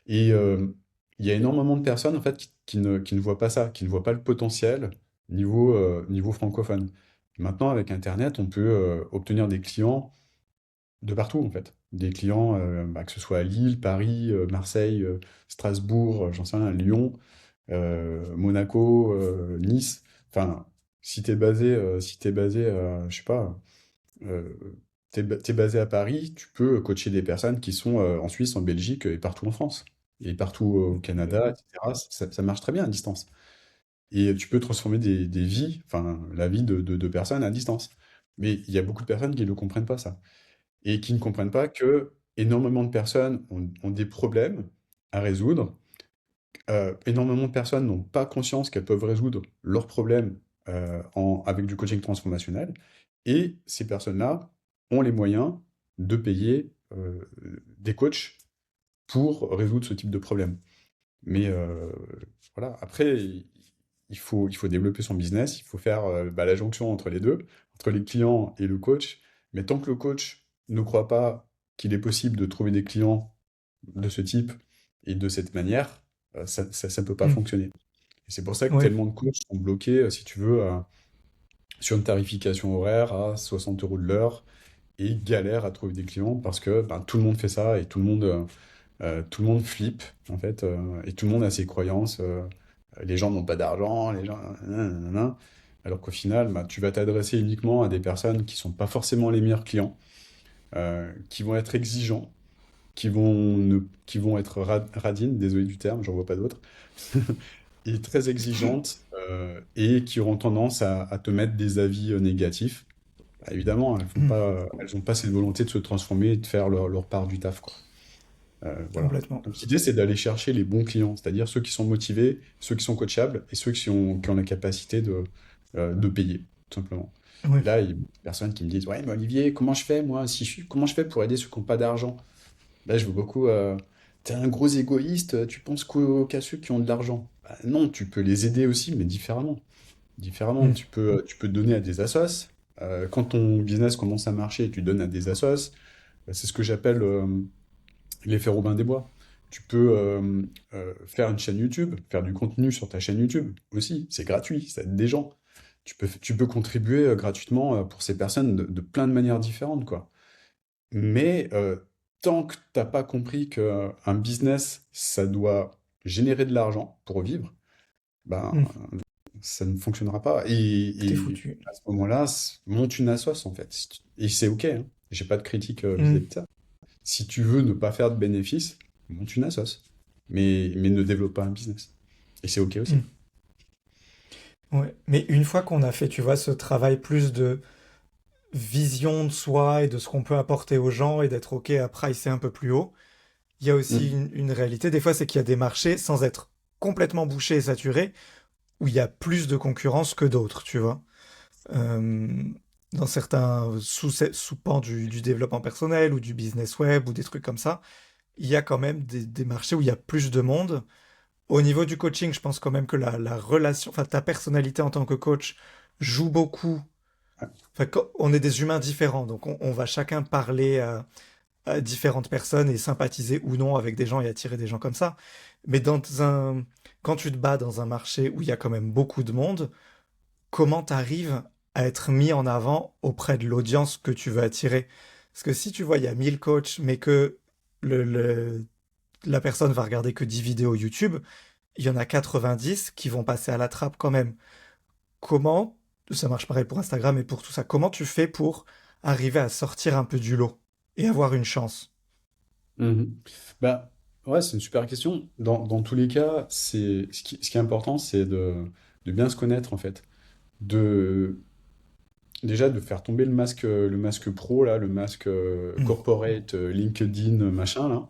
Et il y a énormément de personnes, en fait, qui ne voient pas ça, qui ne voient pas le potentiel niveau francophone. Maintenant, avec Internet, on peut obtenir des clients de partout, en fait. Des clients, que ce soit à Lille, Paris, Marseille, Strasbourg, j'en sais rien, Lyon, Monaco, Nice. Enfin, si t'es basé, je sais pas, euh, t'es basé à Paris, tu peux coacher des personnes qui sont en Suisse, en Belgique et partout en France. Et partout au Canada, complètement. etc. Ça marche très bien à distance. Et tu peux transformer des vies, enfin, la vie de personnes à distance. Mais il y a beaucoup de personnes qui ne comprennent pas ça et qui ne comprennent pas que énormément de personnes ont des problèmes à résoudre. Énormément de personnes n'ont pas conscience qu'elles peuvent résoudre leurs problèmes avec du coaching transformationnel. Et ces personnes-là ont les moyens de payer des coachs pour résoudre ce type de problème. Mais voilà, après, il faut développer son business, il faut faire la jonction entre les deux, entre les clients et le coach. Mais tant que le coach ne croit pas qu'il est possible de trouver des clients de ce type et de cette manière, ça peut pas Hmm, fonctionner. Et c'est pour ça que ouais, tellement de coachs sont bloqués, si tu veux, sur une tarification horaire à 60 euros de l'heure et galèrent à trouver des clients parce que ben, tout le monde fait ça et tout le monde flippe, en fait, et tout le monde a ses croyances. Les gens n'ont pas d'argent, les gens. Nanana. Alors qu'au final, bah, tu vas t'adresser uniquement à des personnes qui sont pas forcément les meilleurs clients, qui vont être exigeants, qui vont être radines, désolé du terme, j'en vois pas d'autres, et très exigeantes, et qui auront tendance à te mettre des avis négatifs. Bah, évidemment, hmm, elles ont pas cette volonté de se transformer et de faire leur part du taf, quoi. Voilà. complètement. Donc l'idée, c'est d'aller chercher les bons clients, c'est-à-dire ceux qui sont motivés, ceux qui sont coachables et ceux qui ont la capacité de payer, tout simplement. Oui. Et là, il y a des personnes qui me disent, ouais, mais Olivier, comment je fais, moi, comment je fais pour aider ceux qui n'ont pas d'argent? Là, je veux beaucoup, t'es un gros égoïste, tu penses qu'à ceux qui ont de l'argent. Bah, non, tu peux les aider aussi, mais différemment. Différemment, Mm. tu peux donner à des assos. Quand ton business commence à marcher, tu donnes à des assos. C'est ce que j'appelle l'effet Robin des Bois. Tu peux faire une chaîne YouTube, faire du contenu sur ta chaîne YouTube aussi. C'est gratuit, ça aide des gens. Tu peux contribuer gratuitement pour ces personnes de plein de manières différentes, quoi. Mais tant que t'as pas compris qu'un business, ça doit générer de l'argent pour vivre, ben, Mm. ça ne fonctionnera pas. T'es Et foutu. à ce moment-là, monte une assoce, en fait. Et c'est OK, hein. J'ai pas de critique vis-à-vis Mm. de ça. Si tu veux ne pas faire de bénéfices, monte une assoce. Mais ne développe pas un business. Et c'est OK aussi. Mm. Ouais. Mais une fois qu'on a fait, tu vois, ce travail plus de vision de soi et de ce qu'on peut apporter aux gens et d'être OK à pricer un peu plus haut, il y a aussi Mm. une réalité. Des fois, c'est qu'il y a des marchés sans être complètement bouchés et saturés où il y a plus de concurrence que d'autres, tu vois. Euh, dans certains sous-pans du développement personnel ou du business web ou des trucs comme ça, il y a quand même des marchés où il y a plus de monde. Au niveau du coaching, je pense quand même que la relation, enfin ta personnalité en tant que coach joue beaucoup. Enfin, on est des humains différents, donc on va chacun parler à différentes personnes et sympathiser ou non avec des gens et attirer des gens comme ça. Mais quand tu te bats dans un marché où il y a quand même beaucoup de monde, comment tu arrives à être mis en avant auprès de l'audience que tu veux attirer? Parce que si tu vois, il y a 1000 coachs, mais que le, le- la personne va regarder que 10 vidéos YouTube, il y en a 90 qui vont passer à la trappe quand même. Comment, ça marche pareil pour Instagram et pour tout ça, comment tu fais pour arriver à sortir un peu du lot et avoir une chance? Mhm. Bah, ouais, c'est une super question. Dans tous les cas, ce qui est important, c'est de bien se connaître, en fait. De, Déjà, de faire tomber le masque pro, là, le masque Mm. corporate, LinkedIn, machin, là.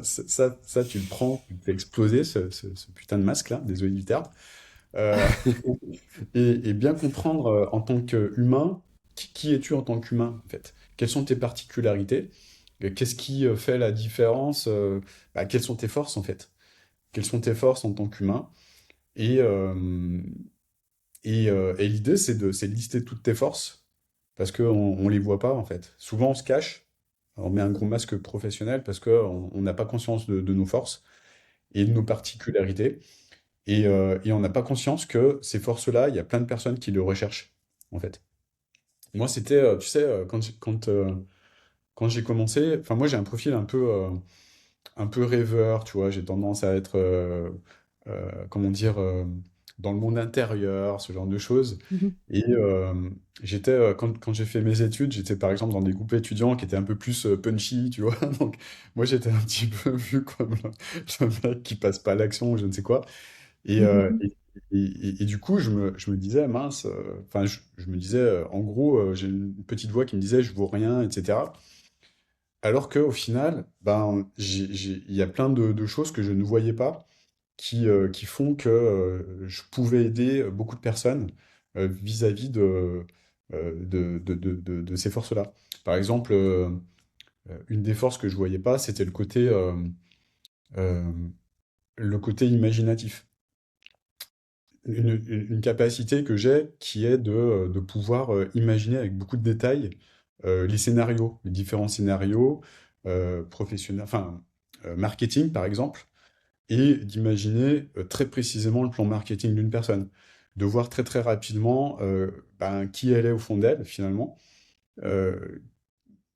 Ça, tu le prends, tu le fais exploser, ce putain de masque, là, désolé du terme. Euh, et bien comprendre en tant qu'humain, qui es-tu en tant qu'humain, en fait? Quelles sont tes particularités? Qu'est-ce qui fait la différence? Bah, quelles sont tes forces, en fait? Quelles sont tes forces en tant qu'humain? Et, et l'idée, c'est de lister toutes tes forces, parce qu'on on les voit pas, en fait. Souvent, on se cache, on met un gros masque professionnel parce qu'on n'a pas conscience de nos forces et de nos particularités. Et on n'a pas conscience que ces forces-là, il y a plein de personnes qui le recherchent, en fait. Moi, c'était, tu sais, quand j'ai commencé, enfin, moi, j'ai un profil un peu rêveur, tu vois, j'ai tendance à être, comment dire, dans le monde intérieur, ce genre de choses. Mhm. Et quand j'ai fait mes études, j'étais par exemple dans des groupes étudiants qui étaient un peu plus punchy, tu vois. Donc, moi, j'étais un petit peu vu comme le mec qui passe pas à l'action, ou je ne sais quoi. Et, euh, Mhm. et, et du coup, je me disais, mince, enfin, je me disais, en gros, j'ai une petite voix qui me disait, je vaux rien, etc. Alors qu'au final, ben, il y a plein de choses que je ne voyais pas qui font que je pouvais aider beaucoup de personnes vis-à-vis de ces forces-là. Par exemple, une des forces que je voyais pas, c'était euh, le côté imaginatif. Une capacité que j'ai qui est de pouvoir imaginer avec beaucoup de détails les scénarios, les différents scénarios professionnels, enfin marketing par exemple, et d'imaginer très précisément le plan marketing d'une personne, de voir très très rapidement ben, qui elle est au fond d'elle finalement, euh,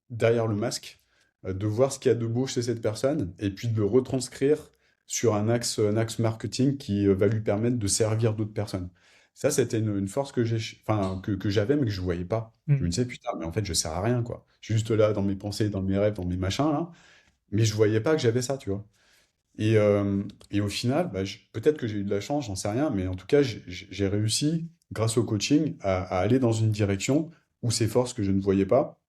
derrière le masque, de voir ce qu'il y a de beau chez cette personne, et puis de le retranscrire sur un axe marketing qui va lui permettre de servir d'autres personnes. Ça, c'était une force enfin, que j'avais, mais que je ne voyais pas. Je me Mm. disais, putain, mais en fait, je sers à rien, quoi. Je suis juste là dans mes pensées, dans mes rêves, dans mes machins, là, mais je voyais pas que j'avais ça, tu vois. Et au final, bah, peut-être que j'ai eu de la chance, j'en sais rien, mais en tout cas, j'ai réussi, grâce au coaching, à aller dans une direction où ces forces que je ne voyais pas,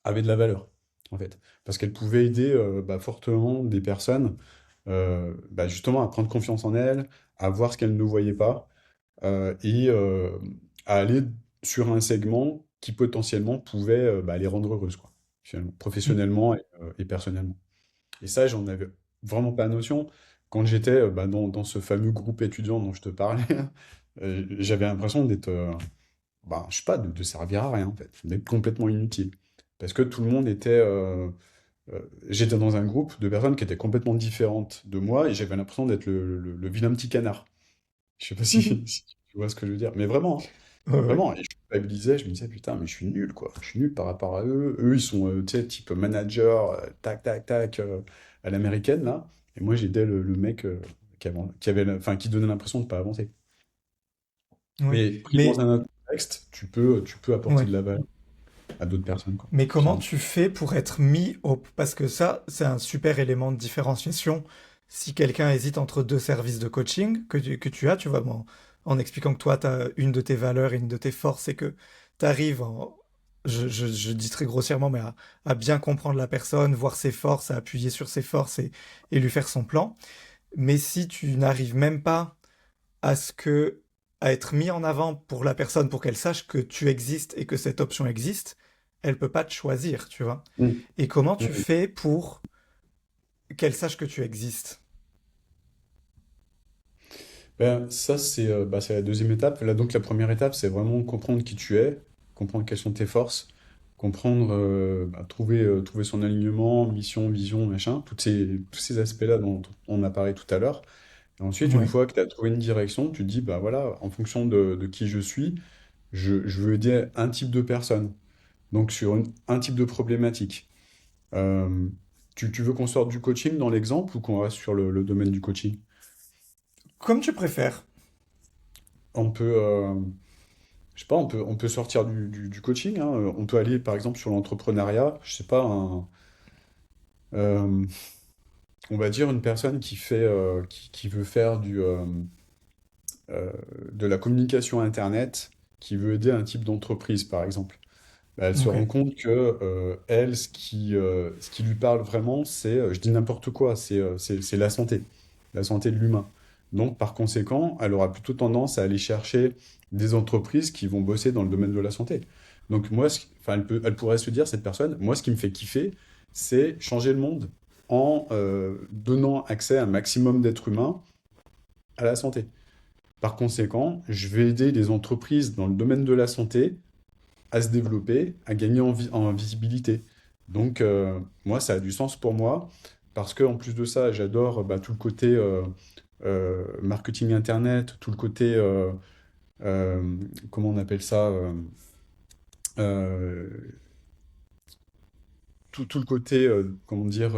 avait de la valeur, en fait. Parce qu'elle pouvait aider bah, fortement des personnes bah, justement à prendre confiance en elles, à voir ce qu'elles ne voyaient pas, et à aller sur un segment qui potentiellement pouvait les rendre heureuses, quoi, finalement, professionnellement et personnellement. Et ça, j'en avais vraiment pas notion. Quand j'étais dans ce fameux groupe étudiant dont je te parlais, j'avais l'impression d'être, je sais pas, de servir à rien, en fait, d'être complètement inutile. Parce que tout le monde était. J'étais dans un groupe de personnes qui étaient complètement différentes de moi et j'avais l'impression d'être le vilain petit canard. Je sais pas si, si tu vois ce que je veux dire, mais vraiment, hein. Ouais, ouais. Vraiment, et je culpabilisais, je me disais, putain, mais je suis nul, quoi. Je suis nul par rapport à eux. Eux, ils sont, tu sais, type manager, tac, tac, tac, à l'américaine, là. Et moi, j'étais le mec enfin, qui donnait l'impression de pas avancer. Ouais. Mais pris dans Mais, un autre contexte, tu peux apporter ouais. de la valeur à d'autres personnes, quoi. Mais comment Clairement. tu fais pour être mis au... Parce que ça, c'est un super élément de différenciation. Si quelqu'un hésite entre deux services de coaching que tu as, tu vois, bon, en expliquant que toi, tu as une de tes valeurs et une de tes forces et que tu arrives, je dis très grossièrement, mais à bien comprendre la personne, voir ses forces, à appuyer sur ses forces et lui faire son plan. Mais si tu n'arrives même pas à ce que, à être mis en avant pour la personne, pour qu'elle sache que tu existes et que cette option existe, elle peut pas te choisir, tu vois. Mm. Et comment tu Mm. fais pour qu'elle sache que tu existes? Ben, ça, c'est la deuxième étape. Là, donc, la première étape, c'est vraiment comprendre qui tu es, comprendre quelles sont tes forces, comprendre, trouver son alignement, mission, vision, machin, tous ces aspects-là dont on a parlé tout à l'heure. Et ensuite, une Oui. fois que tu as trouvé une direction, tu te dis, bah voilà, en fonction de qui je suis, je veux aider un type de personne, donc sur un type de problématique. Euh, tu veux qu'on sorte du coaching dans l'exemple ou qu'on reste sur le domaine du coaching? Comme tu préfères. On peut, je sais pas, on peut sortir du coaching, hein. On peut aller par exemple sur l'entrepreneuriat. Je sais pas, euh, on va dire une personne qui veut faire euh, de la communication Internet, qui veut aider un type d'entreprise par exemple. Bah, elle se Ok. rend compte que elle, ce qui lui parle vraiment, c'est, je dis n'importe quoi, c'est la santé de l'humain. Donc, par conséquent, elle aura plutôt tendance à aller chercher des entreprises qui vont bosser dans le domaine de la santé. Donc, moi, enfin, elle pourrait se dire, cette personne, moi, ce qui me fait kiffer, c'est changer le monde en donnant accès à un maximum d'êtres humains à la santé. Par conséquent, je vais aider les entreprises dans le domaine de la santé à se développer, à gagner en visibilité. Donc, moi, ça a du sens pour moi, parce que en plus de ça, j'adore tout le côté marketing Internet, tout le côté, comment on appelle ça, euh, tout le côté, comment dire,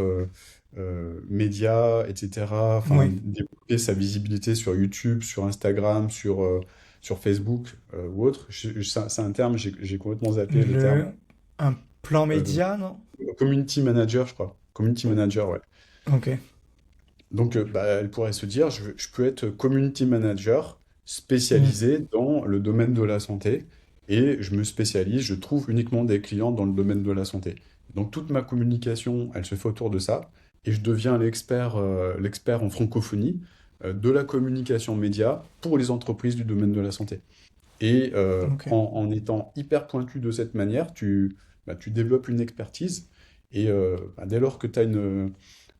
médias, etc. Enfin, Oui. développer sa visibilité sur YouTube, sur Instagram, sur Facebook ou autre. C'est un terme, j'ai complètement zappé le terme. Un plan Euh, média, non? Community manager, je crois. Community manager, ouais. Ok. Donc, elle pourrait se dire, je peux être community manager Hmm. spécialisé dans le domaine de la santé et je me spécialise, je trouve uniquement des clients dans le domaine de la santé. Donc, toute ma communication, elle se fait autour de ça et je deviens l'expert en francophonie de la communication média pour les entreprises du domaine de la santé. Et Ok. en étant hyper pointu de cette manière, tu développes une expertise. Et dès lors que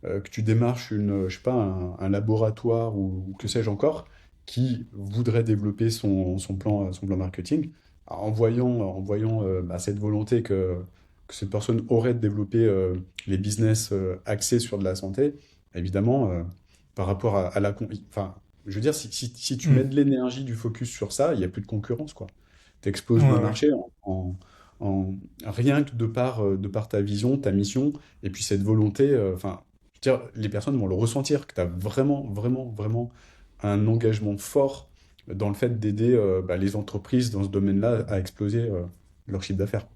que tu démarches je sais pas, un laboratoire ou que sais-je encore, qui voudrait développer son plan marketing, en voyant cette volonté que cette personne aurait de développer les business axés sur de la santé, évidemment, par rapport enfin, je veux dire, si tu mets Hmm. de l'énergie, du focus sur ça, il n'y a plus de concurrence, quoi. Tu exploses le Ouais, ouais. marché rien que de par ta vision, ta mission, et puis cette volonté, enfin, je veux dire, les personnes vont le ressentir, que tu as vraiment, vraiment, vraiment un engagement fort dans le fait d'aider les entreprises dans ce domaine-là à exploser leur chiffre d'affaires.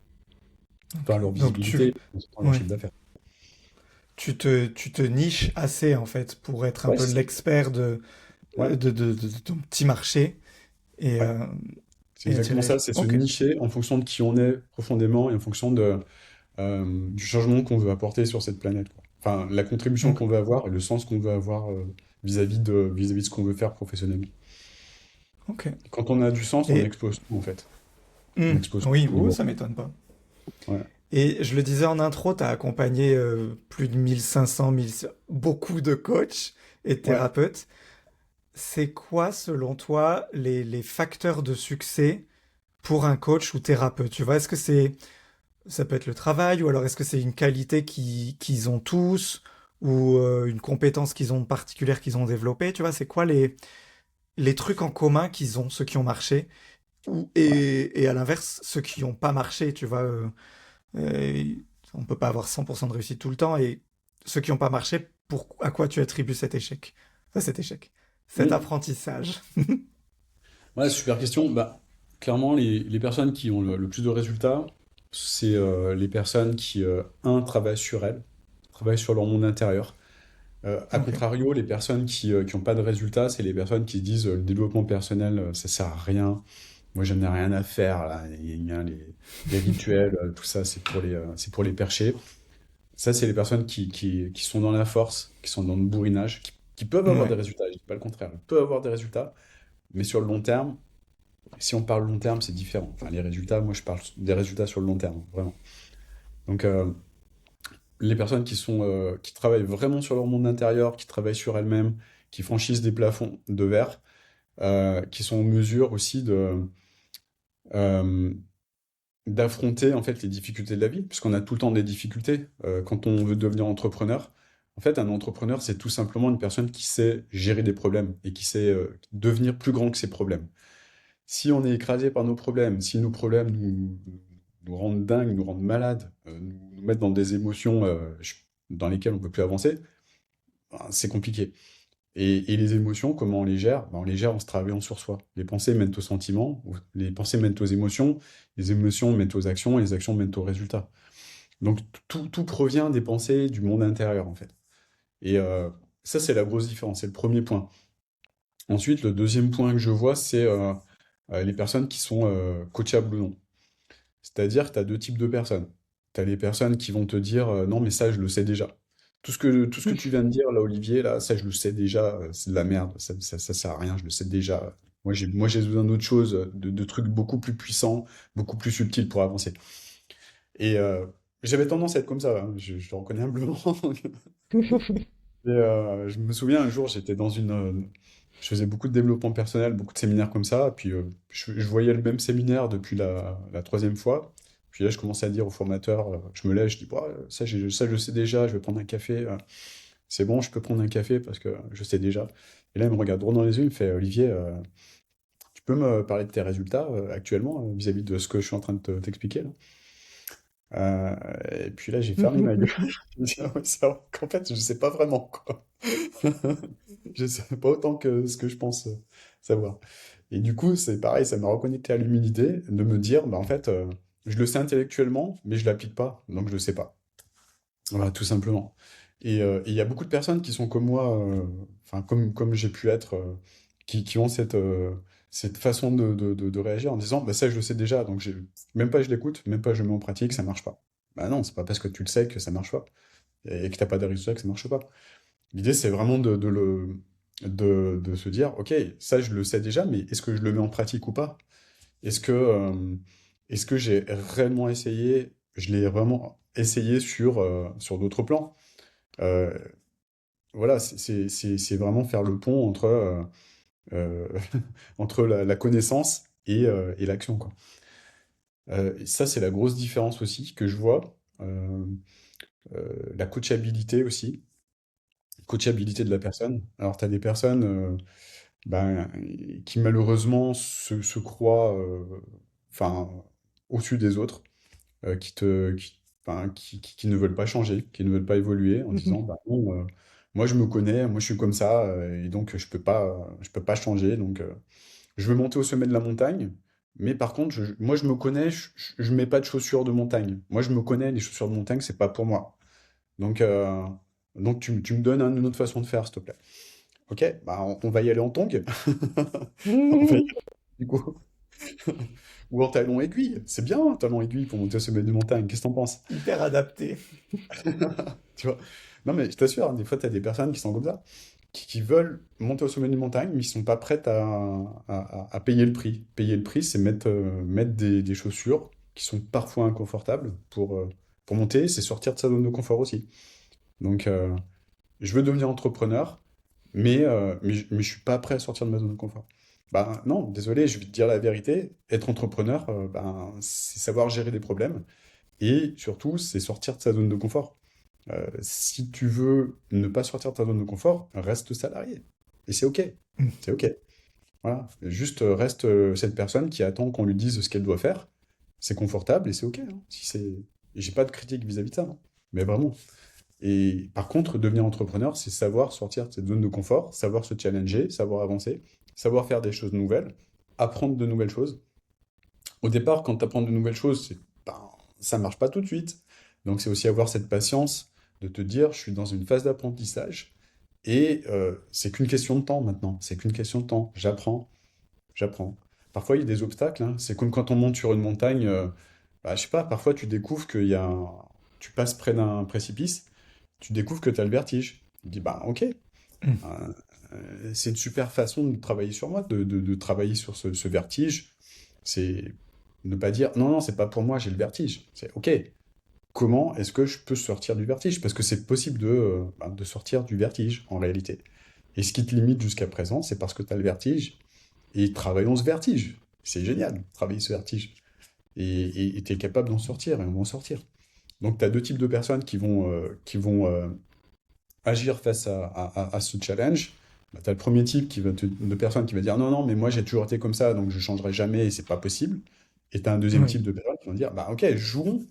Enfin, Ok. leur Donc visibilité, leur ouais. chiffre d'affaires. Tu te niches assez en fait pour être un Ouais, peu c'est ça. l'expert Ouais, de ton petit marché et, ouais. euh, C'est et exactement attirer les ça, gens. c'est se Ok. nicher en fonction de qui on est profondément et en fonction du changement qu'on veut apporter sur cette planète, quoi. Enfin, la contribution Ok. qu'on veut avoir et le sens qu'on veut avoir vis-à-vis de ce qu'on veut faire professionnellement. Ok. Quand on a du sens, on Et explose tout, en fait. On hmm, explose oui, tout oh, niveau. ça m'étonne pas. Ouais. Et je le disais en intro, tu as accompagné plus de 1500, 1000, beaucoup de coachs et Ouais. thérapeutes. C'est quoi, selon toi, les facteurs de succès pour un coach ou thérapeute? Tu vois, est-ce que ça peut être le travail, ou alors est-ce que c'est une qualité qu'ils ont tous, ou une compétence qu'ils ont particulière qu'ils ont développée? Tu vois, c'est quoi les trucs en commun qu'ils ont, ceux qui ont marché, Ouais. et à l'inverse, ceux qui n'ont pas marché, tu vois? Euh, on peut pas avoir 100% de réussite tout le temps, et ceux qui n'ont pas marché, à quoi tu attribues cet échec? Enfin, cet échec. Cet Mm. apprentissage. Ouais, super question. Bah, clairement, les personnes qui ont le plus de résultats, c'est les personnes qui, travaillent sur elles, travaillent sur leur monde intérieur. À Ok. contrario, les personnes qui ont pas de résultats, c'est les personnes qui se disent le développement personnel, ça sert à rien. Moi, j'en ai rien à faire, là. Les rituels, tout ça, c'est pour les perchés. Ça, c'est les personnes qui sont dans la force, qui sont dans le bourrinage, qui peuvent avoir des Ouais. résultats. Je dis pas le contraire. Ils peuvent avoir des résultats, mais sur le long terme, si on parle long terme, c'est différent. Enfin, les résultats, moi, je parle des résultats sur le long terme, vraiment. Donc, les personnes qui travaillent vraiment sur leur monde intérieur, qui travaillent sur elles-mêmes, qui franchissent des plafonds de verre, qui sont en mesure aussi euh, d'affronter en fait les difficultés de la vie, puisqu'on a tout le temps des difficultés quand on veut devenir entrepreneur. En fait, un entrepreneur, c'est tout simplement une personne qui sait gérer des problèmes et qui sait devenir plus grand que ses problèmes. Si on est écrasé par nos problèmes, si nos problèmes nous rendent dingues, nous rendent malades, nous mettent dans des émotions dans lesquelles on peut plus avancer, ben, c'est compliqué. Et les émotions, comment on les gère? Ben, on les gère en se travaillant sur soi. Les pensées mènent aux sentiments, les pensées mènent aux émotions, les émotions mènent aux actions, et les actions mènent aux résultats. Donc tout provient des pensées du monde intérieur, en fait. Et ça, c'est la grosse différence, c'est le premier point. Ensuite, le deuxième point que je vois, c'est les personnes qui sont coachables ou non. C'est-à-dire que tu as deux types de personnes. Tu as les personnes qui vont te dire non, mais ça, je le sais déjà. Tout ce que tu viens de dire, là, Olivier, là, ça, je le sais déjà, c'est de la merde, ça sert à rien, je le sais déjà. Moi, j'ai besoin d'autre chose, de trucs beaucoup plus puissants, beaucoup plus subtils pour avancer. Et j'avais tendance à être comme ça, hein, je le reconnais humblement. Et, je me souviens un jour, je faisais beaucoup de développement personnel, beaucoup de séminaires comme ça, puis je voyais le même séminaire depuis la troisième fois. Puis là, je commençais à dire au formateur, je me lève, je dis, bah, ça, je le sais déjà, je vais prendre un café. C'est bon, je peux prendre un café parce que je sais déjà. Et là, il me regarde droit dans les yeux, il me fait, Olivier, tu peux me parler de tes résultats actuellement vis-à-vis de ce que je suis en train de t'expliquer là? Euh, et puis là, j'ai fermé ma gueule. Je me dis, ah ouais, c'est vrai qu'en fait, je sais pas vraiment, quoi. Je sais pas autant que ce que je pense savoir. Et du coup, c'est pareil, ça m'a reconnecté à l'humilité de me dire, bah, en fait, je le sais intellectuellement, mais je l'applique pas, donc je le sais pas. Voilà, tout simplement. Et il y a beaucoup de personnes qui sont comme moi, enfin, comme j'ai pu être, qui ont cette façon de réagir en disant, bah, ça, je le sais déjà, donc même pas je l'écoute, même pas je le mets en pratique, ça marche pas. Bah non, c'est pas parce que tu le sais que ça marche pas, et que t'as pas de résultat que ça marche pas. L'idée, c'est vraiment de se dire, ok, ça, je le sais déjà, mais est-ce que je le mets en pratique ou pas? Est-ce que, euh, est-ce que j'ai réellement essayé, je l'ai vraiment essayé sur d'autres plans? Euh, voilà, c'est vraiment faire le pont euh, entre la connaissance et l'action, quoi. Et ça, c'est la grosse différence aussi que je vois. La coachabilité aussi, coachabilité de la personne. Alors, tu as des personnes ben, qui malheureusement se croient enfin, au-dessus des autres, enfin, qui ne veulent pas changer, qui ne veulent pas évoluer en disant, bah non, moi je me connais, moi je suis comme ça, et donc je peux pas changer, donc je veux monter au sommet de la montagne, mais par contre, moi je me connais, je mets pas de chaussures de montagne. Moi je me connais, les chaussures de montagne, c'est pas pour moi. Donc, tu me donnes une autre façon de faire, s'il te plaît. Ok, bah on va y aller en tongs. On va y aller, du coup. Ou en talon aiguille. C'est bien, un talon aiguille pour monter au sommet d'une montagne. Qu'est-ce que t'en penses? Hyper adapté. Tu vois? Non, mais je t'assure, hein, des fois, tu as des personnes qui sont comme ça. qui veulent monter au sommet d'une montagne, mais ils sont pas prêts à payer le prix. Payer le prix, c'est mettre des chaussures qui sont parfois inconfortables pour monter, c'est sortir de sa zone de confort aussi. Donc, je veux devenir entrepreneur, mais je suis pas prêt à sortir de ma zone de confort. Ben non, désolé, je vais te dire la vérité. Être entrepreneur, ben, c'est savoir gérer des problèmes et surtout, c'est sortir de sa zone de confort. Si tu veux ne pas sortir de ta zone de confort, reste salarié. Et c'est OK. Mm. C'est OK. Voilà. Juste reste cette personne qui attend qu'on lui dise ce qu'elle doit faire. C'est confortable et c'est OK, hein. Si c'est... et j'ai pas de critique vis-à-vis de ça, hein. Mais vraiment. Et par contre, devenir entrepreneur, c'est savoir sortir de cette zone de confort, savoir se challenger, savoir avancer, savoir faire des choses nouvelles, apprendre de nouvelles choses. Au départ, quand tu apprends de nouvelles choses, ben, ça marche pas tout de suite. Donc c'est aussi avoir cette patience de te dire, je suis dans une phase d'apprentissage et c'est qu'une question de temps maintenant. C'est qu'une question de temps. J'apprends. Parfois, il y a des obstacles, hein. C'est comme quand on monte sur une montagne. Bah, je sais pas, parfois tu découvres tu passes près d'un précipice, tu découvres que tu as le vertige. Tu te dis, bah ok, Mm. c'est une super façon de travailler sur moi, de travailler sur ce vertige. C'est ne pas dire, non, non, c'est pas pour moi, j'ai le vertige. C'est ok, comment est-ce que je peux sortir du vertige? Parce que c'est possible de sortir du vertige en réalité. Et ce qui te limite jusqu'à présent, c'est parce que tu as le vertige. Et travaillons ce vertige. C'est génial, travailler ce vertige. Et tu es capable d'en sortir, et on va en sortir. Donc tu as deux types de personnes qui vont agir face à ce challenge. Bah, tu as le premier type de personne qui va dire non, non, mais moi j'ai toujours été comme ça, donc je changerai jamais et c'est pas possible. Et tu as un deuxième Oui. type de personnes qui vont dire bah ok, jouons,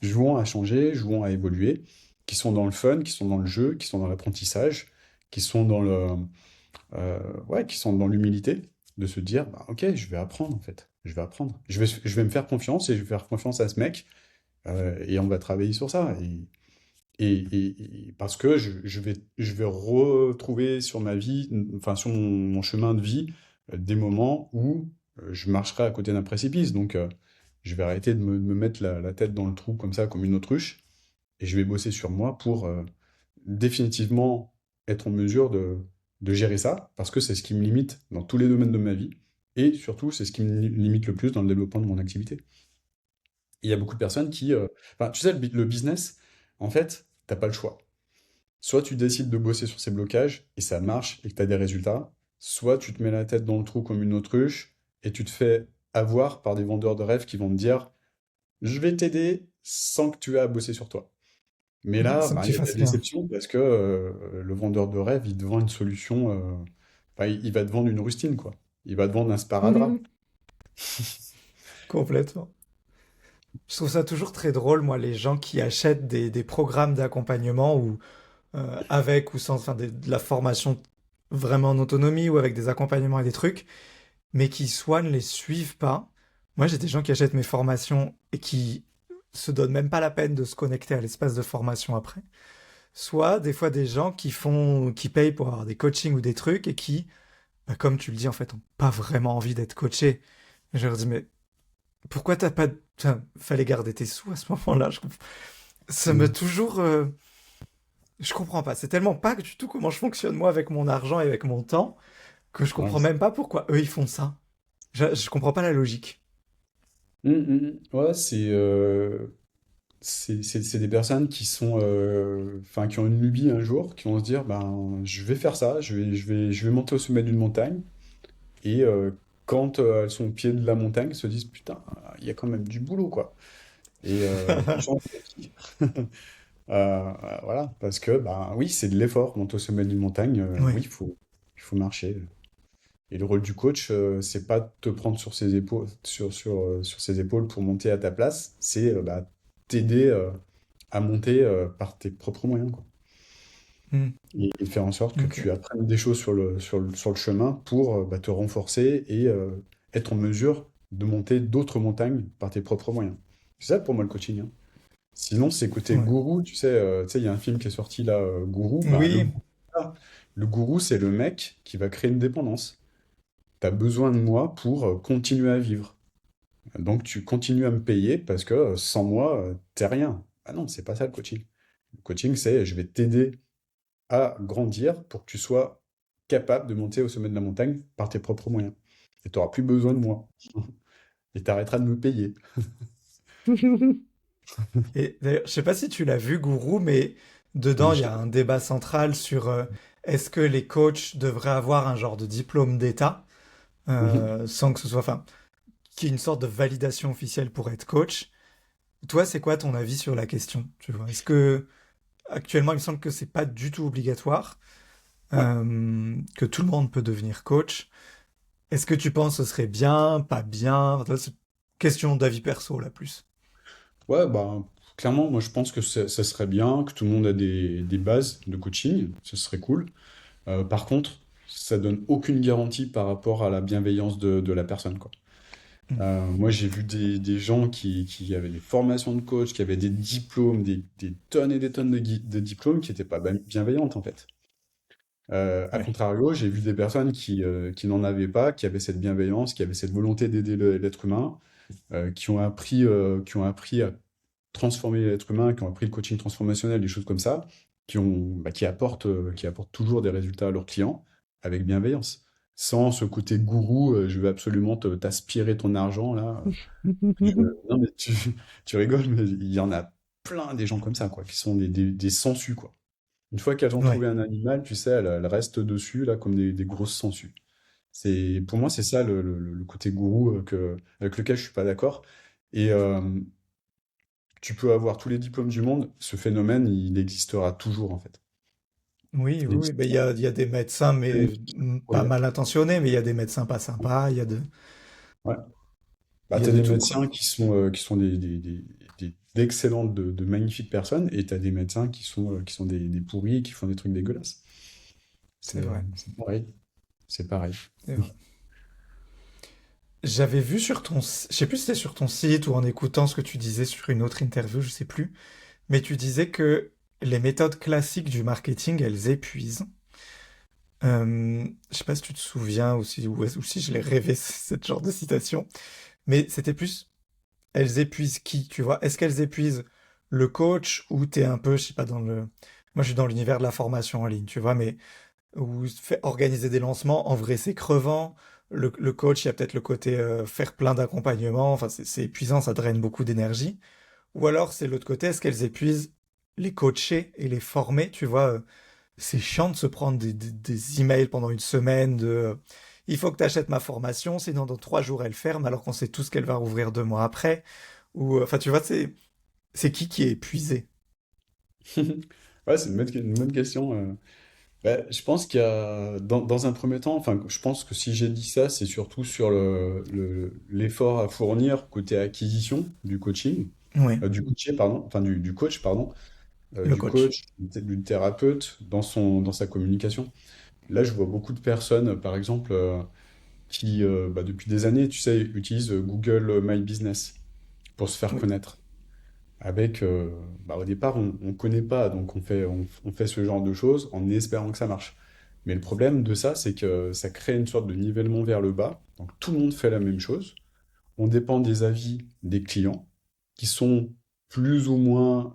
jouons à changer, jouons à évoluer, qui sont dans le fun, qui sont dans le jeu, qui sont dans l'apprentissage, qui sont ouais, qui sont dans l'humilité de se dire bah ok, je vais apprendre en fait, je vais apprendre, je vais me faire confiance et je vais faire confiance à ce mec et on va travailler sur ça. Et parce que je vais retrouver sur ma vie, enfin sur mon chemin de vie, des moments où je marcherai à côté d'un précipice. Donc je vais arrêter de me mettre la tête dans le trou comme ça, comme une autruche, et je vais bosser sur moi pour définitivement être en mesure de gérer ça, parce que c'est ce qui me limite dans tous les domaines de ma vie, et surtout c'est ce qui me limite le plus dans le développement de mon activité. Il y a beaucoup de personnes enfin, tu sais, le business, en fait, t'as pas le choix. Soit tu décides de bosser sur ces blocages et ça marche et que tu as des résultats, soit tu te mets la tête dans le trou comme une autruche et tu te fais avoir par des vendeurs de rêves qui vont te dire je vais t'aider sans que tu aies à bosser sur toi. Mais là, Sans que bah, tu il y a de la fasses rien. déception parce que le vendeur de rêve, il te vend une solution, enfin, il va te vendre une rustine, quoi. Il va te vendre un sparadrap. Mhm. Complètement. Je trouve ça toujours très drôle, moi, les gens qui achètent des programmes d'accompagnement ou avec ou sans, enfin, de la formation vraiment en autonomie ou avec des accompagnements et des trucs, mais qui soit ne les suivent pas. Moi, j'ai des gens qui achètent mes formations et qui se donnent même pas la peine de se connecter à l'espace de formation après. Soit des fois des gens qui payent pour avoir des coachings ou des trucs et qui, bah, comme tu le dis, en fait, ont pas vraiment envie d'être coachés. Je leur dis, mais pourquoi t'as pas, enfin, fallait garder tes sous à ce moment-là. Ça me Mm. toujours, je comprends pas. C'est tellement pas du tout comment je fonctionne moi avec mon argent et avec mon temps que je Ouais, comprends même pas pourquoi eux ils font ça. Je comprends pas la logique. Ouais, c'est des personnes enfin, qui ont une lubie un jour, qui vont se dire, ben, je vais faire ça, je vais monter au sommet d'une montagne, et quand elles sont au pied de la montagne, elles se disent, putain, il y a quand même du boulot, quoi. Et ils changent d'avis. Voilà, parce que, ben, oui, c'est de l'effort, monter au sommet d'une montagne, Oui. oui, il faut marcher. Et le rôle du coach, c'est pas de te prendre sur ses épaules, sur ses épaules pour monter à ta place, c'est bah, t'aider à monter par tes propres moyens, quoi. Hmm. Et faire en sorte que Ok. tu apprennes des choses sur le chemin pour bah, te renforcer et être en mesure de monter d'autres montagnes par tes propres moyens. C'est ça pour moi le coaching, hein. Sinon, c'est côté Ouais. gourou, tu sais, il y a un film qui est sorti là, Gourou. Bah, Oui. le gourou, c'est le mec qui va créer une dépendance. Tu as besoin de moi pour continuer à vivre. Donc tu continues à me payer parce que sans moi, t'es rien. Ah non, c'est pas ça le coaching. Le coaching, c'est je vais t'aider à grandir pour que tu sois capable de monter au sommet de la montagne par tes propres moyens. Et tu n'auras plus besoin de moi. Et tu arrêteras de me payer. Et d'ailleurs, je sais pas si tu l'as vu, Gourou, mais dedans, Oui, il y je a l'ai. un débat central sur est-ce que les coachs devraient avoir un genre de diplôme d'État, Mhm. sans que ce soit, enfin, qui est une sorte de validation officielle pour être coach. Toi, c'est quoi ton avis sur la question? Tu vois, est-ce que actuellement, il me semble que c'est pas du tout obligatoire, Ouais. que tout le monde peut devenir coach. Est-ce que tu penses que ce serait bien, pas bien? Enfin, toi, c'est question d'avis perso là plus. Ouais, bah, clairement, moi je pense que ça serait bien, que tout le monde a des bases de coaching, ce serait cool. Par contre, ça donne aucune garantie par rapport à la bienveillance de la personne, quoi. Mm. Moi, j'ai vu des gens qui avaient des formations de coach, qui avaient des diplômes, des tonnes et des tonnes de diplômes qui n'étaient pas bienveillantes, en fait. À Ouais. contrario, j'ai vu des personnes qui n'en avaient pas, qui avaient cette bienveillance, qui avaient cette volonté d'aider l'être humain, qui ont appris à transformer l'être humain, qui ont appris le coaching transformationnel, des choses comme ça, qui apportent toujours des résultats à leurs clients avec bienveillance. Sans ce côté gourou, je veux absolument t'aspirer ton argent, là. Non, mais tu rigoles, mais il y en a plein des gens comme ça, quoi, qui sont des sangsues, quoi. Une fois qu'elles ont Ouais. trouvé un animal, tu sais, elles restent dessus, là, comme des grosses sangsues. Pour moi, c'est ça le côté gourou avec lequel je suis pas d'accord. Et tu peux avoir tous les diplômes du monde, ce phénomène, il existera toujours, en fait. Oui, Il oui, oui. Ben, existera. il y a des médecins, mais pas Ouais. mal intentionnés, mais il y a des médecins pas sympas, Ouais. Bah, il y tu a as de des tout, quoi. médecins qui sont d'excellentes, de magnifiques personnes, et tu as des médecins qui sont des pourris, qui font des trucs dégueulasses. C'est C'est vrai. c'est pareil. C'est pareil. C'est vrai. J'avais vu sur je sais plus si c'était sur ton site ou en écoutant ce que tu disais sur une autre interview, je sais plus, mais tu disais que les méthodes classiques du marketing, elles épuisent. Je sais pas si tu te souviens ou si je l'ai rêvé, ce genre de citation, mais c'était plus, elles épuisent qui, tu vois? Est-ce qu'elles épuisent le coach ou t'es un peu, je sais pas, moi je suis dans l'univers de la formation en ligne, tu vois, mais où organiser des lancements, en vrai c'est crevant. Le coach, il y a peut-être le côté faire plein d'accompagnements, enfin c'est épuisant, ça draine beaucoup d'énergie. Ou alors c'est l'autre côté, est-ce qu'elles épuisent les coachés et les former, tu vois? C'est chiant de se prendre des emails pendant une semaine il faut que tu achètes ma formation, sinon dans 3 jours elle ferme, alors qu'on sait tous qu'elle va rouvrir 2 mois après. Ou, enfin, tu vois, c'est qui est épuisé? Ouais, c'est une bonne question. Bah, je pense qu'il y a, dans un premier temps, enfin, je pense que si j'ai dit ça, c'est surtout sur l'effort à fournir côté acquisition du coaching, Oui, du coaché, pardon, enfin du coach, pardon, le du coach. coach, du thérapeute dans sa communication. Là, je vois beaucoup de personnes, par exemple, qui, depuis des années, tu sais, utilisent Google My Business pour se faire Oui. connaître. Au départ, on ne connaît pas, donc on fait ce genre de choses en espérant que ça marche. Mais le problème de ça, c'est que ça crée une sorte de nivellement vers le bas. Donc tout le monde fait la même chose. On dépend des avis des clients, qui sont plus ou moins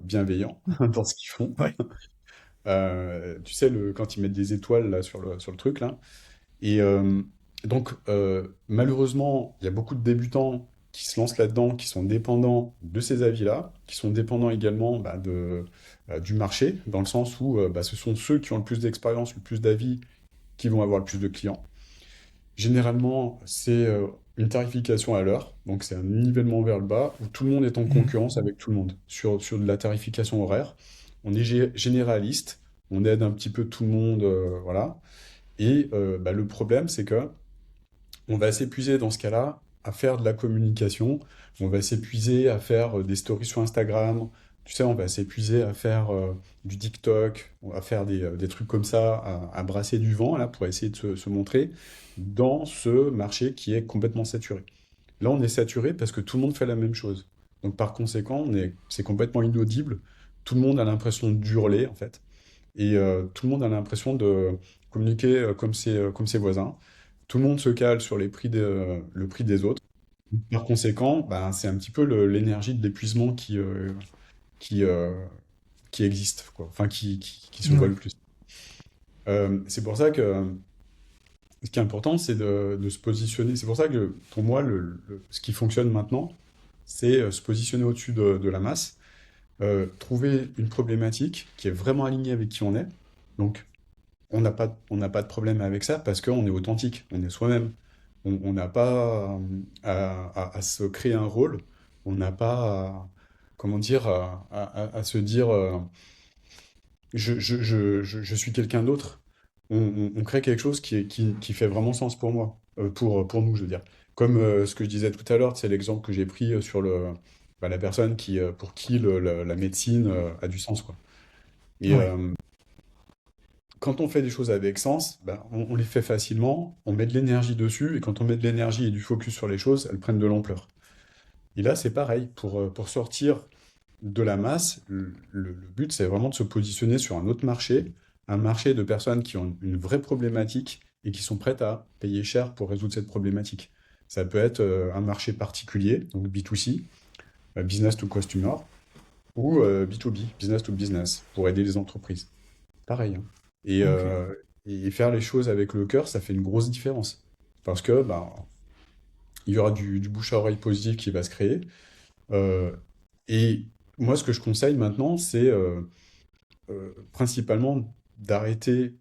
bienveillants dans ce qu'ils font. Ouais. Tu sais, quand ils mettent des étoiles là, sur le truc, là, et donc, malheureusement, il y a beaucoup de débutants qui se lancent là-dedans, qui sont dépendants de ces avis-là, qui sont dépendants également du marché, dans le sens où ce sont ceux qui ont le plus d'expérience, le plus d'avis, qui vont avoir le plus de clients. Généralement, c'est une tarification à l'heure, donc c'est un nivellement vers le bas, où tout le monde est en Mhm. concurrence avec tout le monde. Sur de la tarification horaire, on est généraliste, on aide un petit peu tout le monde, voilà. Et le problème, c'est que on va s'épuiser dans ce cas-là à faire de la communication, on va s'épuiser à faire des stories sur Instagram, tu sais, on va s'épuiser à faire du TikTok, on va faire des trucs comme ça, à brasser du vent, là, pour essayer de se montrer dans ce marché qui est complètement saturé. Là, on est saturé parce que tout le monde fait la même chose. Donc, par conséquent, c'est complètement inaudible. Tout le monde a l'impression d'hurler, en fait. Et tout le monde a l'impression de communiquer comme ses voisins. Tout le monde se cale sur le prix des autres. Par conséquent, c'est un petit peu l'énergie de l'épuisement qui qui existent, quoi. Enfin, qui se voient Ouais. le plus. C'est pour ça que ce qui est important, c'est de se positionner. C'est pour ça que pour moi, ce qui fonctionne maintenant, c'est se positionner au-dessus de la masse, trouver une problématique qui est vraiment alignée avec qui on est. Donc, on n'a pas de problème avec ça parce qu'on est authentique, on est soi-même. On n'a pas à se créer un rôle, on n'a pas comment dire, à se dire je suis quelqu'un d'autre. On crée quelque chose qui fait vraiment sens pour moi, pour nous, je veux dire. Comme ce que je disais tout à l'heure, c'est l'exemple que j'ai pris sur la personne pour qui la médecine a du sens, quoi. Et Ouais. quand on fait des choses avec sens, ben, on les fait facilement, on met de l'énergie dessus, et quand on met de l'énergie et du focus sur les choses, elles prennent de l'ampleur. Et là, c'est pareil, pour sortir de la masse, le but, c'est vraiment de se positionner sur un marché de personnes qui ont une vraie problématique et qui sont prêtes à payer cher pour résoudre cette problématique. Ça peut être un marché particulier, donc B2C, business to customer, ou B2B, business to business, pour aider les entreprises. Pareil, hein. Et, Ok. euh, et faire les choses avec le cœur, ça fait une grosse différence. Parce que ben, il y aura du bouche à oreille positif qui va se créer. Euh, et moi, ce que je conseille maintenant, c'est principalement d'arrêter,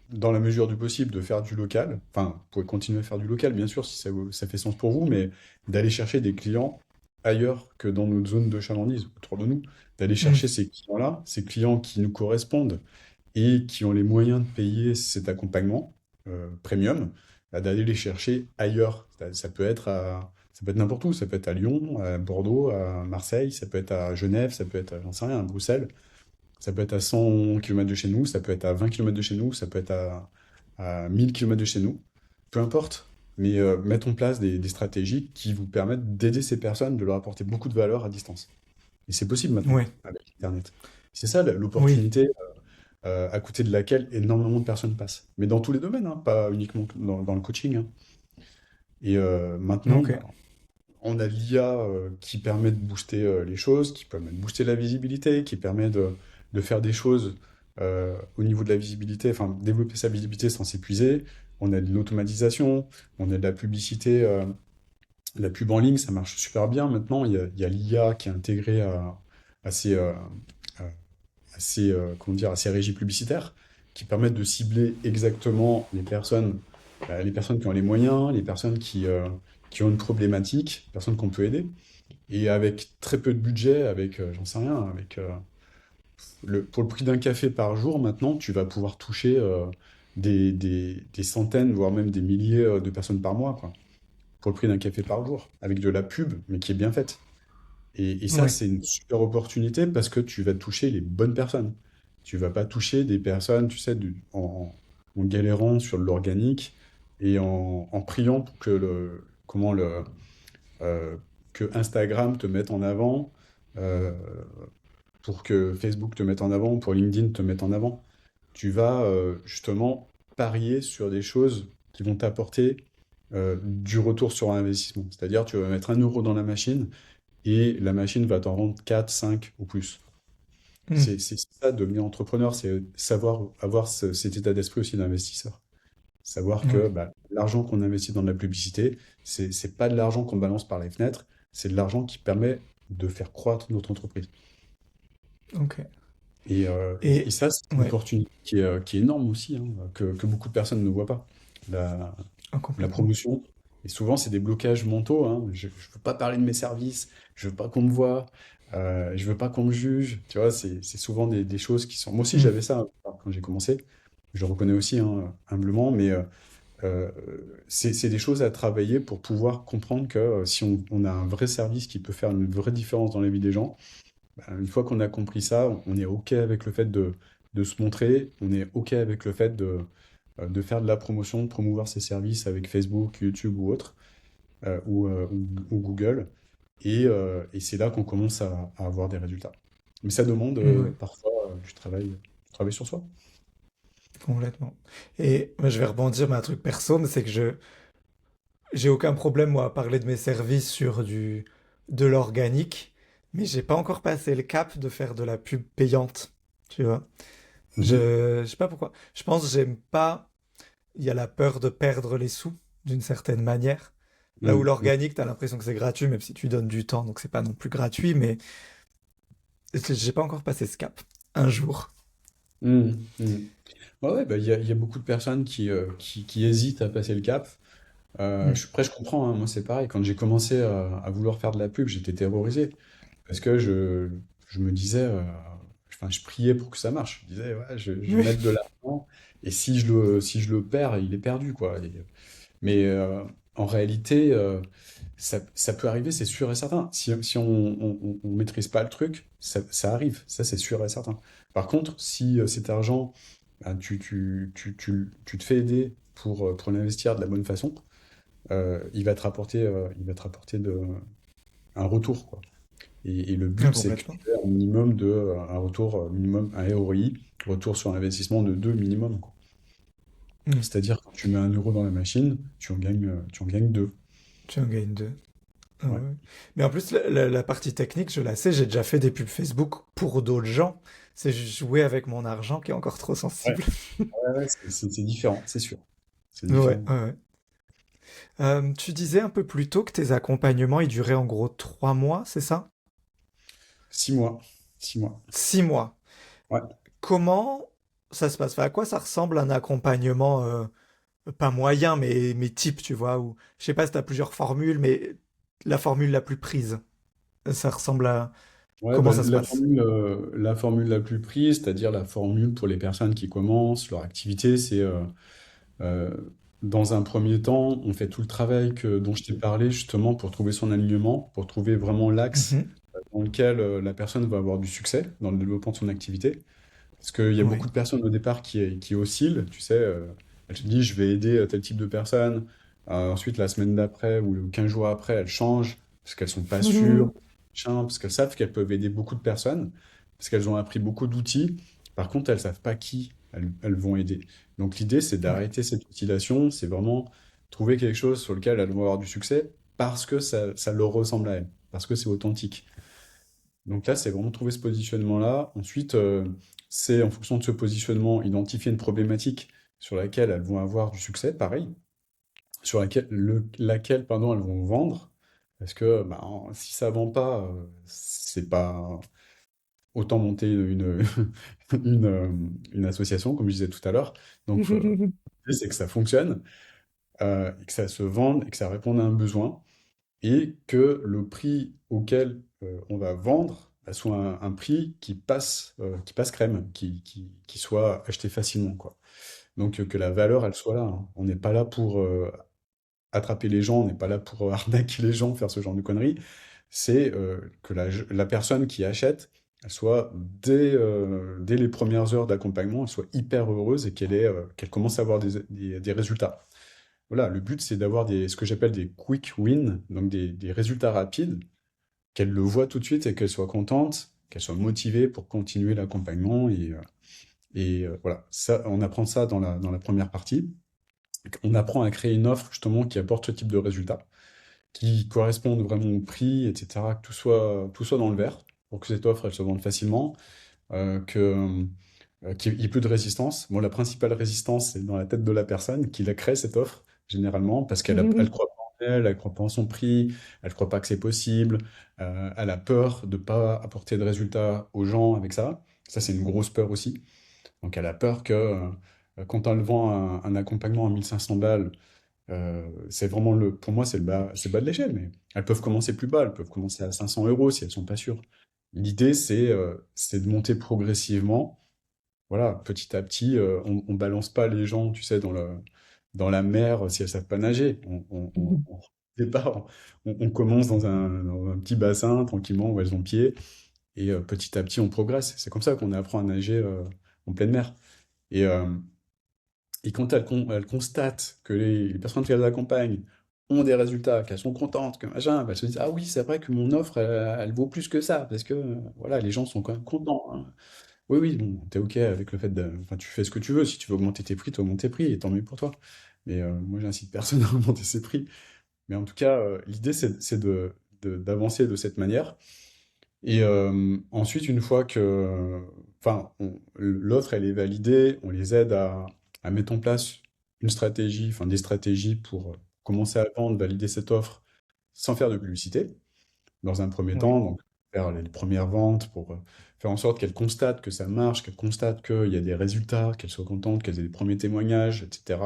dans la mesure du possible, de faire du local. Enfin, vous pouvez continuer à faire du local, bien sûr, si ça fait sens pour vous, mais d'aller chercher des clients ailleurs que dans notre zone de chalandise, autour de nous. D'aller Hmm. chercher ces clients-là, ces clients qui nous correspondent et qui ont les moyens de payer cet accompagnement premium, bah, d'aller les chercher ailleurs. Ça peut être n'importe où, ça peut être à Lyon, à Bordeaux, à Marseille, ça peut être à Genève, ça peut être, j'en sais rien, à Bruxelles, ça peut être à 100 km de chez nous, ça peut être à 20 km de chez nous, ça peut être à 1000 km de chez nous, peu importe. Mais mettre en place des stratégies qui vous permettent d'aider ces personnes, de leur apporter beaucoup de valeur à distance. Et c'est possible maintenant Ouais. avec Internet. C'est ça Oui. l'opportunité à côté de laquelle énormément de personnes passent. Mais dans tous les domaines, hein, pas uniquement dans le coaching, hein. Et maintenant, Ok. bah, on a l'IA qui permet de booster les choses, qui permet de booster la visibilité, qui permet de faire des choses au niveau de la visibilité, enfin développer sa visibilité sans s'épuiser. On a de l'automatisation, on a de la publicité, la pub en ligne, ça marche super bien maintenant. Il y a l'IA qui est intégrée à ces, comment dire, à ces régies publicitaires qui permettent de cibler exactement les personnes qui ont les moyens, les personnes qui ont une problématique, les personnes qu'on peut aider. Et avec très peu de budget, avec, j'en sais rien, pour le prix d'un café par jour, maintenant, tu vas pouvoir toucher des centaines, voire même des milliers de personnes par mois, quoi. Pour le prix d'un café par jour, avec de la pub, mais qui est bien faite. Et ça, Ouais. c'est une super opportunité parce que tu vas toucher les bonnes personnes. Tu vas pas toucher des personnes, tu sais, en galérant sur de l'organique et en priant pour euh, que Instagram te mette en avant, euh, pour que Facebook te mette en avant, pour LinkedIn te mette en avant. Tu vas justement parier sur des choses qui vont t'apporter du retour sur investissement. C'est-à-dire, tu vas mettre 1 euro dans la machine et la machine va t'en rendre 4, 5 ou plus. Hmm. C'est ça, devenir entrepreneur, c'est savoir avoir cet état d'esprit aussi d'investisseur. Savoir que Ouais. bah, l'argent qu'on investit dans de la publicité, c'est pas de l'argent qu'on balance par les fenêtres, c'est de l'argent qui permet de faire croître notre entreprise. Ok. Et Et ça, c'est une ouais. opportunité qui est énorme aussi, hein, que beaucoup de personnes ne voient pas. La, Ah, la complètement. promotion. Et souvent, c'est des blocages mentaux, hein. Je ne veux pas parler de mes services, je veux pas qu'on me voie, je veux pas qu'on me juge. Tu vois, c'est souvent des choses qui sont. Moi aussi, Hmm. j'avais ça quand j'ai commencé. Je le reconnais aussi, hein, humblement, mais euh, c'est des choses à travailler pour pouvoir comprendre que si on a un vrai service qui peut faire une vraie différence dans la vie des gens, bah, une fois qu'on a compris ça, on est OK avec le fait de se montrer, on est OK avec le fait de faire de la promotion, de promouvoir ses services avec Facebook, YouTube ou autre, ou Google. Et c'est là qu'on commence à avoir des résultats. Mais ça demande Ouais. parfois du travail sur soi. Complètement. Et moi, je vais rebondir, mais un truc perso, mais c'est que j'ai aucun problème, moi, à parler de mes services sur de l'organique. mais j'ai pas encore passé le cap de faire de la pub payante, tu vois. Mhm. Je sais pas pourquoi. Je pense que j'aime pas. Il y a la peur de perdre les sous d'une certaine manière. Là où Mhm. l'organique, t'as l'impression que c'est gratuit, même si tu donnes du temps, donc c'est pas non plus gratuit, mais j'ai pas encore passé ce cap. Un jour. Mhm. Mhm. Ouais, ouais, bah, il y a beaucoup de personnes qui hésitent à passer le cap. Mm. Après, je comprends, hein, moi c'est pareil. Quand j'ai commencé à vouloir faire de la pub, j'étais terrorisé. Parce que je me disais, enfin, je priais pour que ça marche. Je disais, ouais, je vais Oui. mettre de l'argent, et si je le perds, il est perdu, quoi. Mais en réalité, ça peut arriver, c'est sûr et certain. Si on maîtrise pas le truc, ça arrive, ça c'est sûr et certain. Par contre, si cet argent, ben, tu te fais aider pour l'investir de la bonne façon, il va te rapporter un retour, quoi. Et le Ah, but, c'est que complètement. tu aies un minimum un retour minimum, un ROI, retour sur investissement de 2 minimum, quoi. Mm. C'est-à-dire, quand tu mets 1 euro dans la machine, tu en gagnes 2. Tu en gagnes deux. Ah Ouais. ouais. Mais en plus, la partie technique, je la sais, j'ai déjà fait des pubs Facebook pour d'autres gens. C'est jouer avec mon argent qui est encore trop Ouais, sensible. ouais, ouais, c'est différent, c'est sûr. C'est Ouais, différent. ouais, ouais. Tu disais un peu plus tôt que tes accompagnements, ils duraient en gros 3 mois, c'est ça? 6 mois. 6 mois. 6 mois. Ouais. Comment ça se passe? Enfin, à quoi ça ressemble un accompagnement, pas moyen, mais type, tu vois? Ou, je sais pas si tu as plusieurs formules, mais la formule la plus prise, ça ressemble à... Ouais, Comment bah, ça se passe? la formule la plus prise, c'est-à-dire la formule pour les personnes qui commencent leur activité, c'est euh, dans un premier temps, on fait tout le travail dont je t'ai parlé justement pour trouver son alignement, pour trouver vraiment l'axe Mhm. dans lequel la personne va avoir du succès dans le développement de son activité. Parce qu'il y a Ouais. beaucoup de personnes au départ qui oscillent, tu sais, elles te disent je vais aider tel type de personne. Ensuite, la semaine d'après ou 15 jours après, elles changent parce qu'elles sont pas sûres, machin, parce qu'elles savent qu'elles peuvent aider beaucoup de personnes, parce qu'elles ont appris beaucoup d'outils. Par contre, elles savent pas qui elles vont aider. Donc l'idée, c'est Ouais. d'arrêter cette oscillation, c'est vraiment trouver quelque chose sur lequel elles vont avoir du succès parce que ça leur ressemble à elles, parce que c'est authentique. Donc là, c'est vraiment trouver ce positionnement-là. Ensuite, c'est en fonction de ce positionnement, identifier une problématique sur laquelle elles vont avoir du succès, pareil, sur laquelle, pardon, elles vont vendre. Parce que bah, si ça vend pas, c'est pas autant monter une, euh, une association, comme je disais tout à l'heure. Donc, l'idée, c'est que ça fonctionne, et que ça se vende, et que ça réponde à un besoin et que le prix auquel on va vendre bah, soit un prix qui passe crème, qui soit acheté facilement, quoi. Donc que la valeur, elle soit là, hein. On n'est pas là pour attraper les gens, on n'est pas là pour arnaquer les gens, faire ce genre de conneries. C'est que la personne qui achète, elle soit dès les premières heures d'accompagnement, elle soit hyper heureuse et qu'elle commence à avoir des résultats. Voilà, le but, c'est d'avoir ce que j'appelle des quick wins, donc des résultats rapides, qu'elle le voit tout de suite et qu'elle soit contente, qu'elle soit motivée pour continuer l'accompagnement. Voilà, ça, on apprend ça dans la première partie. On apprend à créer une offre justement qui apporte ce type de résultats, qui correspondent vraiment au prix, etc., que tout soit dans le vert, pour que cette offre, elle se vende facilement, qu'il y ait plus de résistance. Bon, la principale résistance, c'est dans la tête de la personne qui la crée, cette offre, généralement, parce elle croit pas en elle, elle croit pas en son prix, elle croit pas que c'est possible, elle a peur de pas apporter de résultats aux gens avec ça. Ça, c'est une grosse peur aussi. Donc, elle a peur que quand elle vend un accompagnement à 1500 balles, c'est vraiment pour moi, c'est le bas de l'échelle, mais elles peuvent commencer plus bas, elles peuvent commencer à 500 euros si elles sont pas sûres. L'idée, c'est de monter progressivement, voilà, petit à petit, on balance pas les gens, tu sais, dans la mer si elles savent pas nager. Au départ, on commence dans un petit bassin, tranquillement, où elles ont pied, et petit à petit, on progresse. C'est comme ça qu'on apprend à nager en pleine mer. Et, euh, et quand elles constatent que les personnes qu'elles accompagnent ont des résultats, qu'elles sont contentes, que machin, bah, elles se disent, ah oui, c'est vrai que mon offre, elle vaut plus que ça, parce que voilà, les gens sont quand même contents, hein. Oui, oui, bon, t'es OK avec le fait de... Enfin, tu fais ce que tu veux. Si tu veux augmenter tes prix, tu augmentes tes prix, et tant mieux pour toi. Mais moi, j'incite personne à augmenter ses prix. Mais en tout cas, l'idée, c'est d'avancer de cette manière. Et ensuite, une fois que, enfin, l'offre elle est validée, on les aide à mettre en place une stratégie, enfin des stratégies pour commencer à vendre, valider cette offre sans faire de publicité, dans un premier Ouais. temps, donc faire les premières ventes pour faire en sorte qu'elle constate que ça marche, qu'elle constate qu'il y a des résultats, qu'elle soit contente, qu'elle ait des premiers témoignages, etc.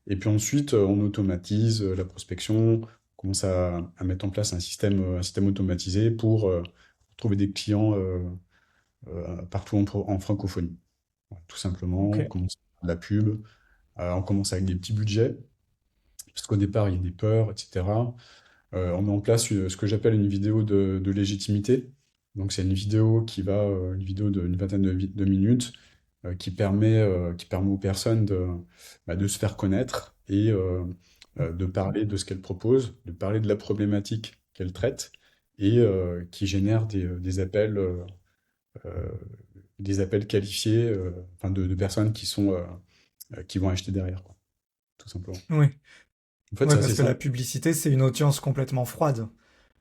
Et puis ensuite, on automatise la prospection, on commence à mettre en place un système automatisé pour trouver des clients partout en francophonie. Voilà, tout simplement, Ok. on commence par de la pub, on commence avec des petits budgets, parce qu'au départ, il y a des peurs, etc. On met en place ce que j'appelle une vidéo de légitimité. Donc c'est une vidéo une vidéo d'une vingtaine de minutes, qui permet aux personnes de se faire connaître et de parler de ce qu'elles proposent, de parler de la problématique qu'elles traitent et qui génère euh, des appels qualifiés, enfin de personnes qui vont acheter derrière, quoi, tout simplement. Oui. En fait, Ouais, c'est parce assez que la simple. publicité, c'est une audience complètement froide.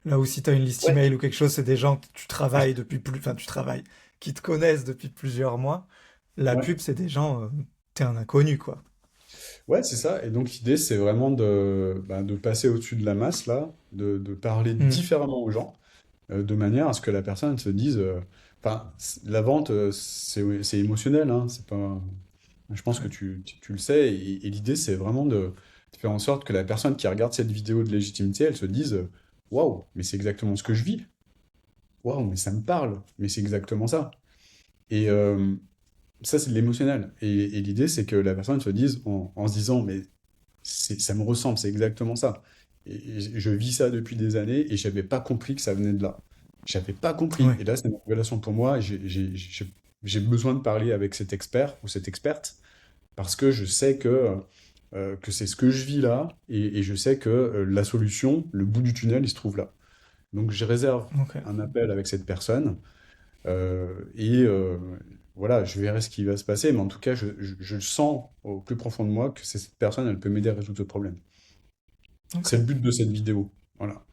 Là où si tu as une liste Ouais. email ou quelque chose, c'est des gens que tu travailles depuis plus, enfin tu travailles, qui te connaissent depuis plusieurs mois. La Ouais. pub, c'est des gens, t'es un inconnu, quoi. Ouais, c'est ça. Et donc l'idée, c'est vraiment de passer au-dessus de la masse, là, de parler Hmm. différemment aux gens, de manière à ce que la personne se dise, enfin, la vente, c'est émotionnel, hein, c'est pas, je pense que Ouais. tu le sais, et l'idée, c'est vraiment de faire en sorte que la personne qui regarde cette vidéo de légitimité, elle se dise, waouh, mais c'est exactement ce que je vis. Waouh, mais ça me parle, mais c'est exactement ça. Et ça, c'est de l'émotionnel. Et l'idée, c'est que la personne se dise, en se disant, mais ça me ressemble, c'est exactement ça. Et je vis ça depuis des années et j'avais pas compris que ça venait de là. J'avais pas compris. Ouais. Et là, c'est une révélation pour moi. J'ai besoin de parler avec cet expert ou cette experte parce que je sais que c'est ce que je vis là et je sais que la solution, le bout du tunnel, il se trouve là. Donc, je réserve Ok. un appel avec cette personne et voilà, je verrai ce qui va se passer. Mais en tout cas, je le sens au plus profond de moi que cette personne, elle peut m'aider à résoudre ce problème. Ok. C'est le but de cette vidéo. Voilà.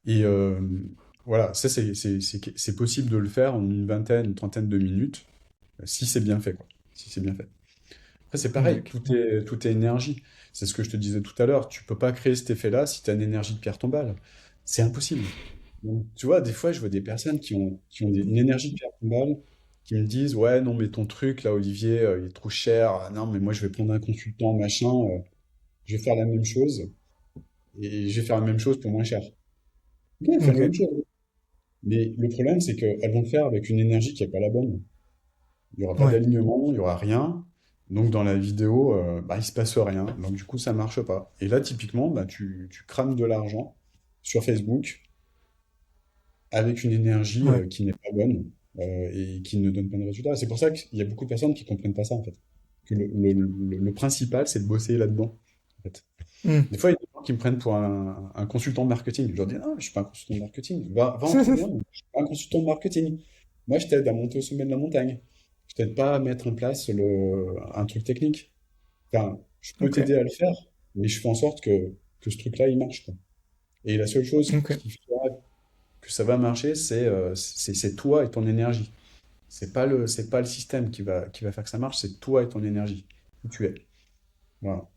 Et voilà, ça, c'est possible de le faire en une vingtaine, une trentaine de minutes, si c'est bien fait, quoi. Si c'est bien fait. Après, c'est pareil, Ok. tout est énergie. C'est ce que je te disais tout à l'heure. Tu peux pas créer cet effet-là si tu as une énergie de pierre tombale. C'est impossible. Donc, tu vois, des fois, je vois des personnes une énergie de pierre tombale, qui me disent, ouais, non, mais ton truc, là, Olivier, il est trop cher. Ah, non, mais moi, je vais prendre un consultant, machin, je vais faire la même chose, et je vais faire la même chose pour moins cher. Ok, fais la Ok. même chose. Mais le problème, c'est qu'elles vont le faire avec une énergie qui n'est pas la bonne. Il n'y aura pas Ouais. d'alignement, il n'y aura rien. Donc dans la vidéo, bah, il se passe rien. Donc du coup, ça marche pas. Et là, typiquement, bah, tu crames de l'argent sur Facebook avec une énergie Ouais. qui n'est pas bonne et qui ne donne pas de résultat. C'est pour ça qu'il y a beaucoup de personnes qui comprennent pas ça, en fait. Que le principal, c'est de bosser là-dedans, en fait. Hmm. Des fois, il y a des gens qui me prennent pour un consultant de marketing. Je leur dis, non, je suis pas un consultant de marketing. Va en trouver un. Je suis pas un consultant de marketing. Moi, je t'aide à monter au sommet de la montagne. Je t'aide pas à mettre en place un truc technique. Enfin, je peux Ok. t'aider à le faire, mais je fais en sorte que ce truc-là, il marche, quoi. Et la seule chose Ok. qui fera que ça va marcher, c'est toi et ton énergie. C'est pas le système qui va faire que ça marche, c'est toi et ton énergie. Qui tu es. Voilà.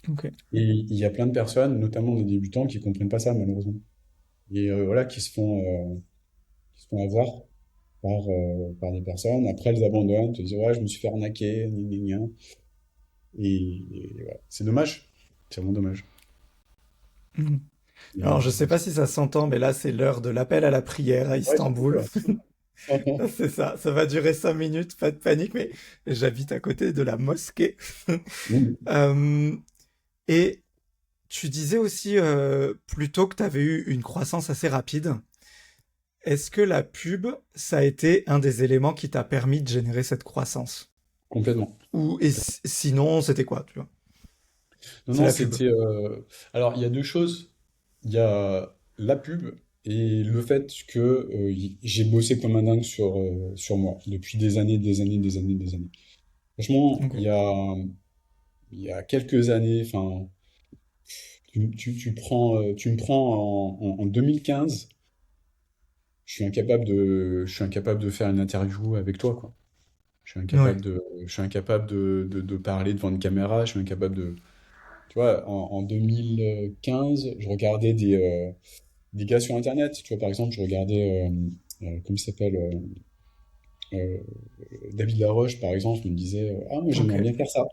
Ok. Et il y a plein de personnes, notamment des débutants, qui comprennent pas ça, malheureusement. Et voilà, qui se font avoir par des personnes. Après, elles abandonnent, te disent, ouais, je me suis fait arnaquer, gna, gna, gna. Et voilà. C'est dommage. C'est vraiment dommage. Hmm. Et, Alors, je sais pas si ça s'entend, mais là, c'est l'heure de l'appel à la prière à ouais, j'ai vu, Istanbul. ouais. C'est ça. Ça va durer 5 minutes, pas de panique, mais j'habite à côté de la mosquée. Mm. Euh, et tu disais aussi plus tôt que tu avais eu une croissance assez rapide. Est-ce que la pub, ça a été un des éléments qui t'a permis de générer cette croissance? Complètement. Ou sinon, c'était quoi, tu vois? Non, C'est non, la pub. c'était. Alors, il y a deux choses. Il y a la pub et le fait que j'ai bossé comme un dingue sur moi depuis des années, des années, des années, des années. Franchement, Ok. il y a quelques années, enfin, tu me prends en 2015, je suis incapable de faire une interview avec toi, quoi. Ouais, Je suis incapable de parler devant une caméra, je suis incapable de, tu vois, en 2015, je regardais des gars sur Internet. Tu vois, par exemple, je regardais, comment il s'appelle, euh, David Laroche, par exemple, je me disais, ah, moi, ok. j'aimerais bien faire ça.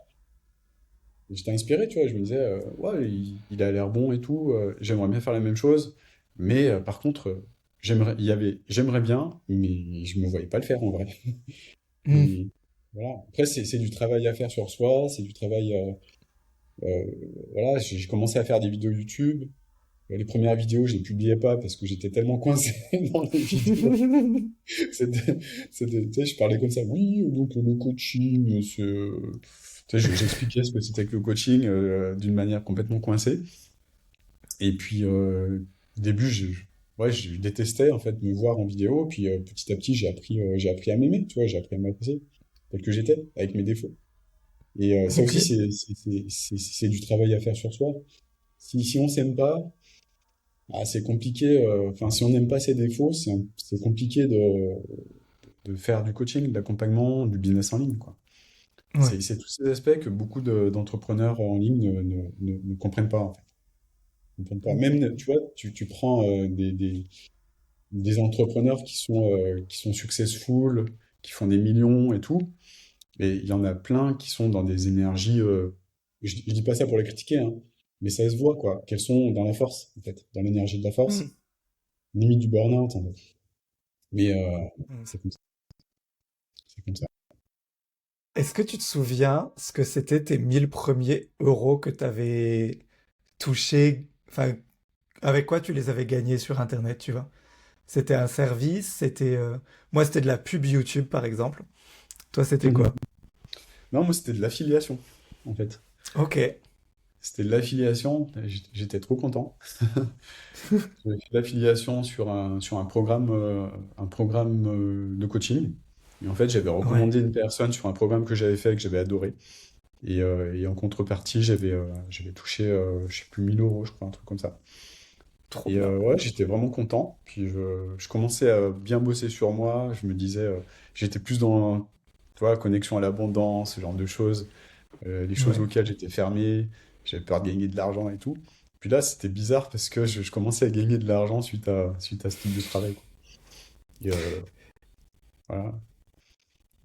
J'étais inspiré, tu vois, je me disais, ouais, il a l'air bon et tout, j'aimerais bien faire la même chose, mais par contre, j'aimerais bien, mais je me voyais pas le faire en vrai. Hmm, Et voilà. Après, c'est du travail à faire sur soi, c'est du travail, euh, voilà, j'ai commencé à faire des vidéos YouTube. Les premières vidéos, je les publiais pas parce que j'étais tellement coincé dans les vidéos. C'était, tu sais, je parlais comme ça. Oui, donc le coaching, tu sais, j'expliquais ce que c'était que le coaching d'une manière complètement coincée. Et puis, au début, ouais, je détestais en fait me voir en vidéo. Puis petit à petit, j'ai appris à m'aimer, tu vois, j'ai appris à m'apprécier tel que j'étais, avec mes défauts. Et ça ok. aussi, c'est du travail à faire sur soi. Si on s'aime pas, ah, c'est compliqué. Enfin, si on n'aime pas ses défauts, c'est compliqué de faire du coaching, de l'accompagnement, du business en ligne, quoi. Ouais. C'est tous ces aspects que beaucoup d'entrepreneurs en ligne ne comprennent pas, en fait. Ne comprennent pas. Ok. Même, tu vois, tu prends des entrepreneurs qui sont successful, qui font des millions et tout, et il y en a plein qui sont dans des énergies. Je dis pas ça pour les critiquer, hein, mais ça se voit, quoi. Qu'elles sont dans la force, en fait, dans l'énergie de la Hmm, force, limite du burn-out, en fait. Mais hmm. c'est comme ça. C'est comme ça. Est-ce que tu te souviens ce que c'était tes 1000 premiers euros que tu avais touchés, enfin, avec quoi tu les avais gagnés sur Internet, tu vois? C'était un service, c'était... Moi, c'était de la pub YouTube, par exemple. Toi, c'était quoi? Non, moi, c'était de l'affiliation, en fait. Ok, C'était de l'affiliation. J'étais trop content. J'avais fait de l'affiliation sur un programme de coaching. Et en fait, j'avais ouais, recommandé une personne sur un programme que j'avais fait, que j'avais adoré. Et en contrepartie, j'avais touché, je sais plus, 1000 euros, je crois, un truc comme ça. trop Et bien. ouais, j'étais vraiment content. Puis je commençais à bien bosser sur moi. Je me disais, j'étais plus dans, tu vois, connexion à l'abondance, ce genre de choses. Les choses Ouais, auxquelles j'étais fermé, j'avais peur de gagner de l'argent et tout. Puis là, c'était bizarre parce que je commençais à gagner de l'argent suite à ce type de travail, quoi. Et voilà.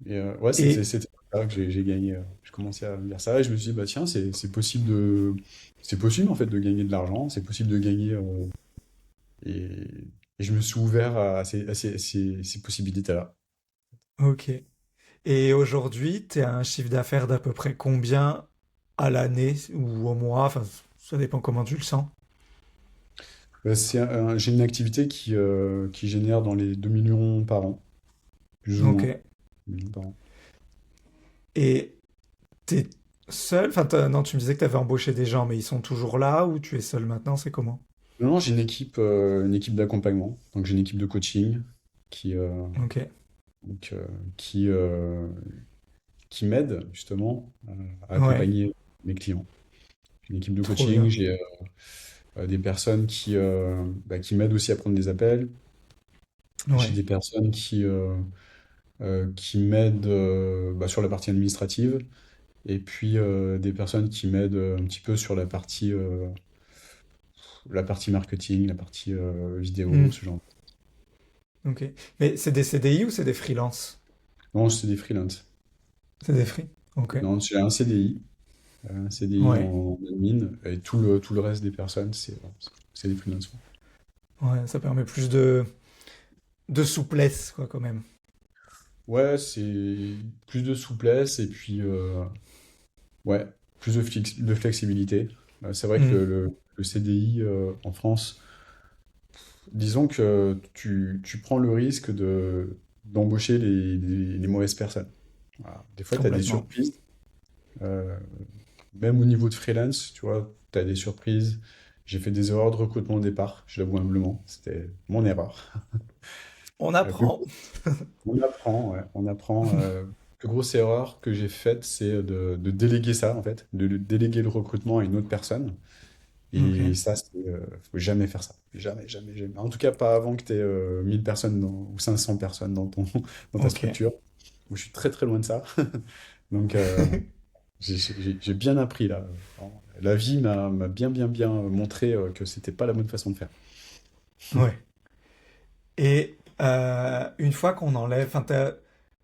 Et ouais, et c'était comme ça que j'ai gagné. Je commençais à me dire ça et je me suis dit, bah tiens, c'est possible en fait de gagner de l'argent, c'est possible de gagner. Et, et je me suis ouvert ces possibilités-là. ok. Et aujourd'hui, tu as un chiffre d'affaires d'à peu près combien à l'année ou au mois? Enfin, ça dépend comment tu le sens. J'ai une activité qui génère dans les 2 millions par an, plus ou Ok. moins. 2 millions par an. Et t'es seul? Enfin, non, tu me disais que tu avais embauché des gens, mais ils sont toujours là ou tu es seul maintenant? C'est comment? Non, non, j'ai une équipe d'accompagnement. Donc j'ai une équipe de coaching qui, euh, Ok. donc, qui, qui m'aide justement à Ouais, accompagner mes clients. J'ai une équipe de trop coaching, bien. j'ai des personnes qui m'aident aussi à prendre des appels. J'ai Ouais, des personnes qui m'aident sur la partie administrative. Et puis des personnes qui m'aident un petit peu sur la partie marketing, la partie vidéo, hmm, ce genre. ok. Mais c'est des CDI ou c'est des freelances? Non, c'est des freelances. C'est des free. Ok. Non, j'ai un CDI Ouais, en admin, et tout le reste des personnes, c'est des freelances. ouais, ça permet plus de souplesse, quoi, quand même. Ouais, c'est plus de souplesse et puis ouais, plus de flexibilité. C'est vrai que Hmm, le CDI en France, disons que tu prends le risque d'embaucher les mauvaises personnes. Voilà. Des fois, tu as des complètement. surprises. euh, Même au niveau de freelance, tu vois, tu as des surprises. J'ai fait des erreurs de recrutement au départ, je l'avoue humblement. C'était mon erreur. On La plus apprend. grosse- on apprend, ouais, on apprend. La plus grosse erreur que j'ai faite, c'est de déléguer ça, en fait, de déléguer le recrutement à une autre personne. Et Ok. ça, faut jamais faire ça. Jamais, jamais, jamais. En tout cas, pas avant que tu aies 1000 personnes ou 500 personnes dans dans ta Ok. structure. Moi, je suis très, très loin de ça. Donc, j'ai bien appris là. La vie m'a bien, bien, bien montré que c'était pas la bonne façon de faire. Ouais. Et une fois qu'on enlève, enfin,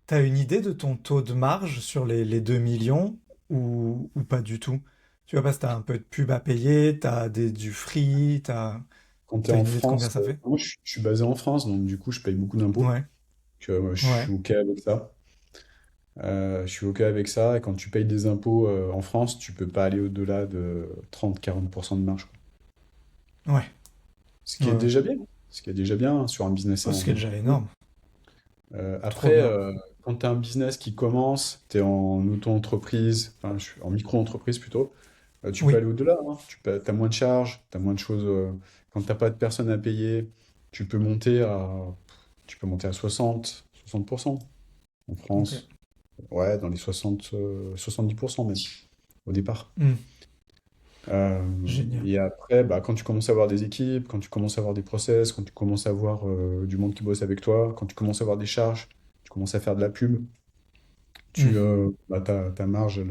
t'as une idée de ton taux de marge sur les 2 millions ou pas du tout? Tu vois, parce que t'as un peu de pub à payer, du free, Quand tu es t'as en une idée de combien France, ça fait? moi je suis basé en France, donc du coup je paye beaucoup d'impôts. Ouais, Je suis ouais, OK avec ça. Je suis OK avec ça. Et quand tu payes des impôts en France, tu peux pas aller au-delà de 30-40% de marge, quoi. ouais, Ce ouais, qui est ouais. déjà bien. Ce qui est déjà bien sur un business Oh, ce qui est déjà énorme. Trop Après, bien. quand tu as un business qui commence, tu es en auto-entreprise, enfin, je suis en micro-entreprise plutôt, tu peux Oui. aller au-delà, hein. T'as moins de charges, tu as moins de choses. Quand t'as pas de personnes à payer, tu peux monter à, tu peux monter à 60% en Ok. France. Ouais, dans les 70% même, au départ. Hmm. Euh, Génial. et après, bah, quand tu commences à avoir des équipes, quand tu commences à avoir des process, quand tu commences à avoir du monde qui bosse avec toi, quand tu commences à avoir des charges, tu commences à faire de la pub, Hmm. bah, ta marge,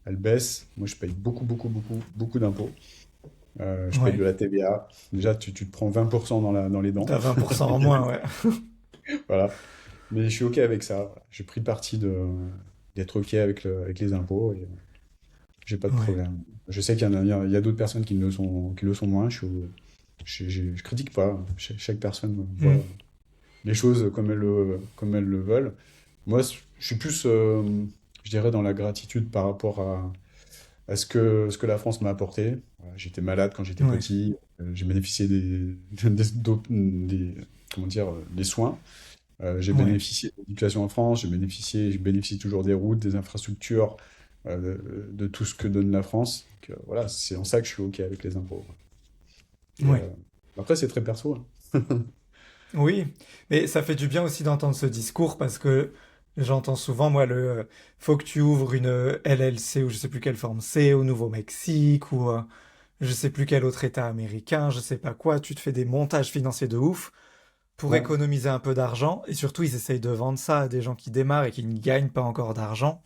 elle baisse. Moi, je paye beaucoup, beaucoup, beaucoup, beaucoup d'impôts. Je paye Ouais. de la TVA. Déjà, tu te prends 20% dans les dents. T'as 20% en moins, ouais. Voilà. Mais je suis OK avec ça. Voilà. J'ai pris le parti d'être OK avec les impôts et j'ai pas de Ouais. problème. Je sais qu'il y a d'autres personnes qui le sont moins. Je critique pas. Chaque personne Hmm. voit les choses comme elles le veulent. Moi, je suis plus, je dirais, dans la gratitude par rapport à ce que la France m'a apporté. Voilà, j'étais malade quand j'étais Ouais. petit, j'ai bénéficié comment dire, des soins. J'ai Ouais. bénéficié de l'éducation en France, je bénéficie toujours des routes, des infrastructures, de tout ce que donne la France. Donc, voilà, c'est en ça que je suis OK avec les impôts. Et, Ouais. après, c'est très perso, hein. Oui, mais ça fait du bien aussi d'entendre ce discours parce que j'entends souvent, moi, faut que tu ouvres une LLC ou je sais plus quelle forme c'est au Nouveau-Mexique ou je sais plus quel autre État américain, je sais pas quoi, tu te fais des montages financiers de ouf pour Ouais. économiser un peu d'argent et surtout ils essayent de vendre ça à des gens qui démarrent et qui ne gagnent pas encore d'argent.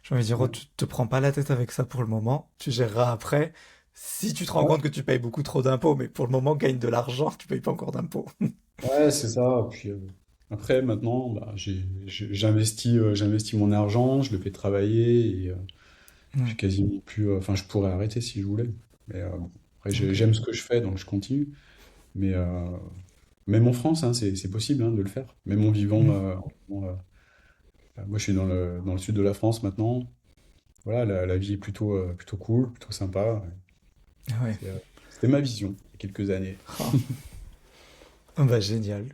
Je me dire, oh, Ouais. tu te prends pas la tête avec ça pour le moment, tu géreras après. Si tu te rends Ouais, compte que tu payes beaucoup trop d'impôts, mais pour le moment, gagne de l'argent, tu payes pas encore d'impôts. ouais, c'est ça. Puis après, maintenant, bah, j'investis mon argent, je le fais travailler et j'ai Ouais, quasiment plus. Enfin, je pourrais arrêter si je voulais. Mais bon, après, ok. j'aime ce que je fais, donc je continue. Mais même en France, hein, c'est possible hein, de le faire. Même en vivant. Hmm. Moi, je suis dans le sud de la France maintenant. Voilà, la vie est plutôt cool, plutôt sympa. Ouais. C'était ma vision il y a quelques années. Ah. Bah, génial.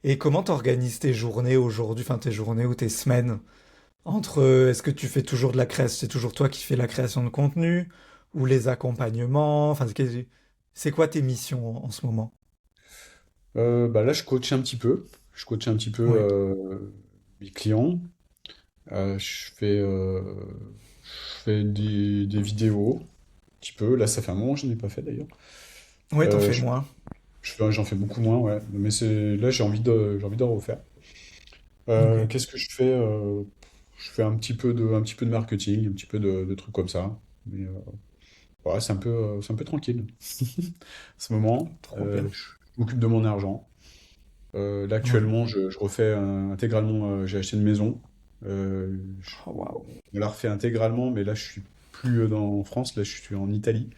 Et comment t'organises tes journées aujourd'hui, enfin tes journées ou tes semaines? Entre, est-ce que tu fais toujours de la création, c'est toujours toi qui fais la création de contenu ou les accompagnements? Enfin, c'est quoi tes missions en ce moment? Bah là, je coach un petit peu. Je coach un petit peu Ouais. mes clients. Je fais des vidéos, un petit peu. Là, ça fait un moment que je n'ai pas fait d'ailleurs. Ouais, t'en Euh, fais je- moins. J'en fais beaucoup moins, ouais. Mais là, j'ai envie d'en refaire. Ok. Qu'est-ce que je fais? Je fais un petit peu de marketing, un petit peu de trucs comme ça. Mais ouais, c'est un peu tranquille. En ce moment, Trop bien. je m'occupe de mon argent. Là, Ouais. actuellement, je refais intégralement. J'ai acheté une maison. Oh, waouh. On l'a refait intégralement, mais là, je suis plus en France. Là, je suis en Italie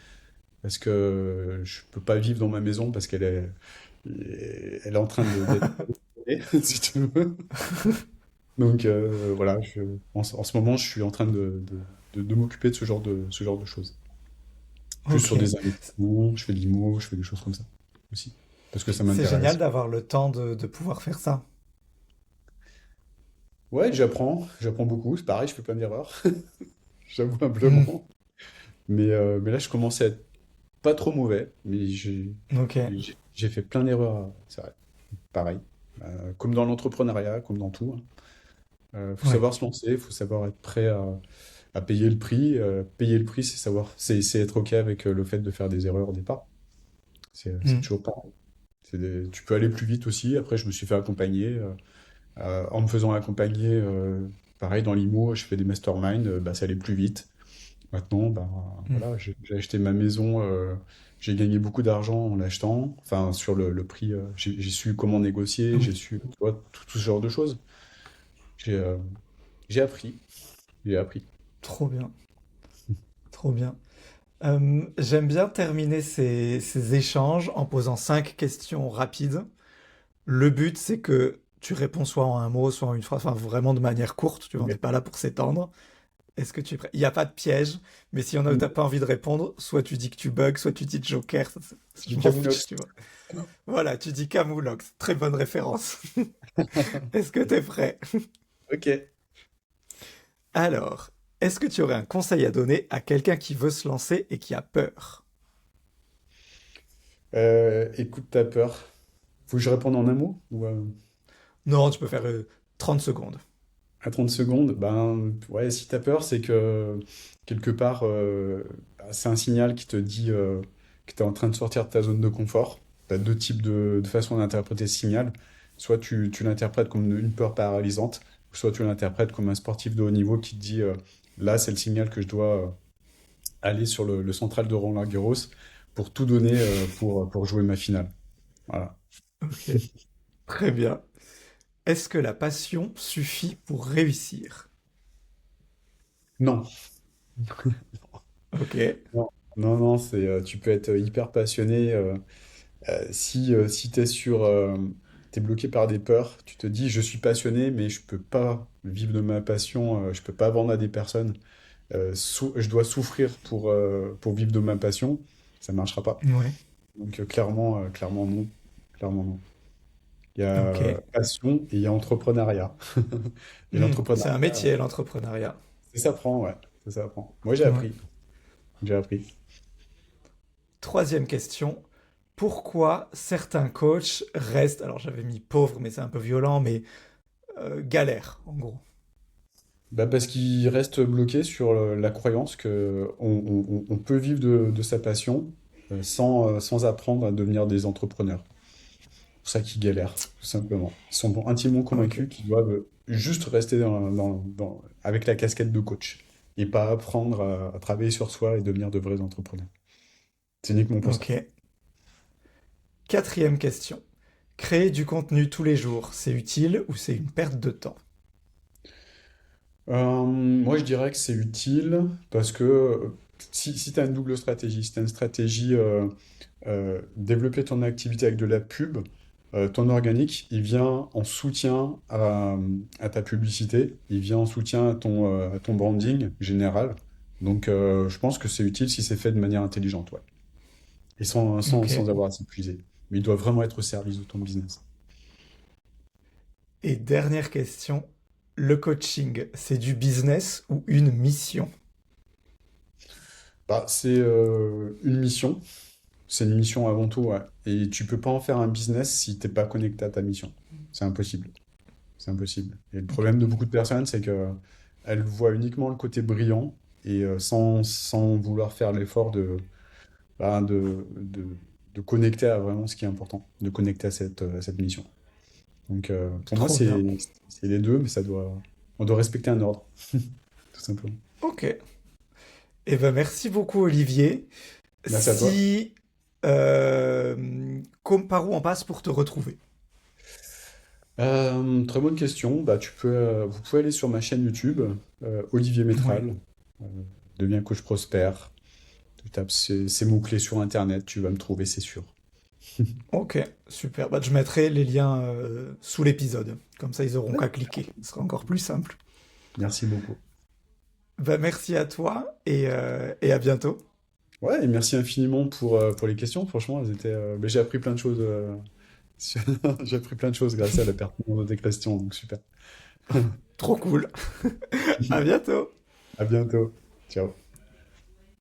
parce que je peux pas vivre dans ma maison parce elle est en train d'être abandonnée, si tu veux. Donc voilà, en ce moment, je suis en train de m'occuper de ce genre de choses. Plus Ok. sur des investissements, je fais de l'IMO, je fais des choses comme ça aussi parce que ça C'est génial m'intéresse. d'avoir le temps de pouvoir faire ça. Ouais, j'apprends beaucoup. C'est pareil, je fais plein d'erreurs, j'avoue Hmm. humblement. Mais là, je commence à être pas trop mauvais, mais Ok. j'ai fait plein d'erreurs, c'est vrai. Pareil. Comme dans l'entrepreneuriat, comme dans tout, hein. Faut Ouais. savoir se lancer, faut savoir être prêt à payer le prix. Payer le prix, c'est savoir, c'est être OK avec le fait de faire des erreurs au départ. C'est Hmm. toujours pareil. Tu peux aller plus vite aussi. Après, je me suis fait accompagner. En me faisant accompagner, pareil, dans l'IMO, je fais des masterminds, bah, ça allait plus vite. Maintenant, bah, Hmm. voilà, j'ai acheté ma maison, j'ai gagné beaucoup d'argent en l'achetant, enfin, sur le prix, j'ai su comment négocier, j'ai Oui, su, tu vois, tout ce genre de choses. J'ai euh, j'ai appris, j'ai appris. trop bien, trop bien. J'aime bien terminer ces échanges en posant 5 questions rapides. Le but, c'est que tu réponds soit en un mot, soit en une phrase, enfin vraiment de manière courte, tu vois, on n'est Ok. pas là pour s'étendre. Est-ce que tu es prêt? Il n'y a pas de piège, mais s'il y en a où t'as pas envie de répondre, soit tu dis que tu bugs, soit tu dis Joker, C'est je du m'en fiche, Camoulox. tu vois. Voilà, tu dis Camoulox, très bonne référence. Est-ce que t'es prêt? Ok. Alors, est-ce que tu aurais un conseil à donner à quelqu'un qui veut se lancer et qui a peur? Écoute, t'as peur. Faut que je réponde en un mot ou Non, tu peux faire 30 secondes. à 30 secondes? Ben ouais, si t'as peur, c'est que quelque part, bah, c'est un signal qui te dit que t'es en train de sortir de ta zone de confort. T'as deux types de façons d'interpréter ce signal. Soit tu l'interprètes comme une peur paralysante, soit tu l'interprètes comme un sportif de haut niveau qui te dit là, c'est le signal que je dois aller sur le central de Roland-Garros pour tout donner pour jouer ma finale. Voilà. Ok, très bien. Est-ce que la passion suffit pour réussir? Non. Ok, Non, non, non, tu peux être hyper passionné. Si t'es bloqué par des peurs, tu te dis je suis passionné, mais je peux pas vivre de ma passion, je peux pas vendre à des personnes, je dois souffrir pour vivre de ma passion, ça marchera pas. ouais, Donc clairement non, clairement non. Il y ok. a passion et il y a entrepreneuriat. Et C'est un l'entrepreneuriat, métier, l'entrepreneuriat. ça s'apprend, ouais, ça s'apprend. Moi Ouais. j'ai appris. Troisième question. Pourquoi certains coachs restent, alors j'avais mis pauvre, mais c'est un peu violent, mais galère, en gros. Bah parce qu'il reste bloqué sur la croyance que on peut vivre de sa passion sans apprendre à devenir des entrepreneurs. C'est pour ça qu'ils galèrent, tout simplement. Ils sont intimement Ok, convaincus qu'ils doivent juste rester avec la casquette de coach et pas apprendre à travailler sur soi et devenir de vrais entrepreneurs. C'est uniquement pour ça. ok. Quatrième question. Créer du contenu tous les jours, c'est utile ou c'est une perte de temps? Moi, je dirais que c'est utile parce que si tu as une double stratégie, si tu as une stratégie développer ton activité avec de la pub, ton organique, il vient en soutien à ta publicité, il vient en soutien à ton branding général. Donc, je pense que c'est utile si c'est fait de manière intelligente, ouais. Et Ok. sans avoir à s'épuiser. Mais il doit vraiment être au service de ton business. Et dernière question. Le coaching, c'est du business ou une mission? Bah, une mission. C'est une mission avant tout, ouais. Et tu peux pas en faire un business si t'es pas connecté à ta mission. C'est impossible. C'est impossible. Et le Ok. problème de beaucoup de personnes, c'est que elles voient uniquement le côté brillant et sans vouloir faire l'effort bah, de connecter à vraiment ce qui est important, de connecter à cette mission. Donc pour moi, Trop bien. c'est les deux, mais on doit respecter un ordre, tout simplement. Ok. Eh ben merci beaucoup Olivier. Merci à toi. Si comme par où on passe pour te retrouver? Très bonne question. Bah, vous pouvez aller sur ma chaîne YouTube, Olivier Oui. Métral, euh, deviens coach prospère. Tu tapes ces mots-clés sur Internet, tu vas me trouver, c'est sûr. Ok, super. Bah, je mettrai les liens sous l'épisode. Comme ça, ils auront qu'à cliquer. Ce sera encore plus simple. Merci beaucoup. Bah, merci à toi et à bientôt. Ouais, et merci infiniment pour les questions. Franchement, mais j'ai appris plein de choses. J'ai appris plein de choses grâce à la pertinence de tes questions, donc super. Trop cool. À bientôt. À bientôt. Ciao.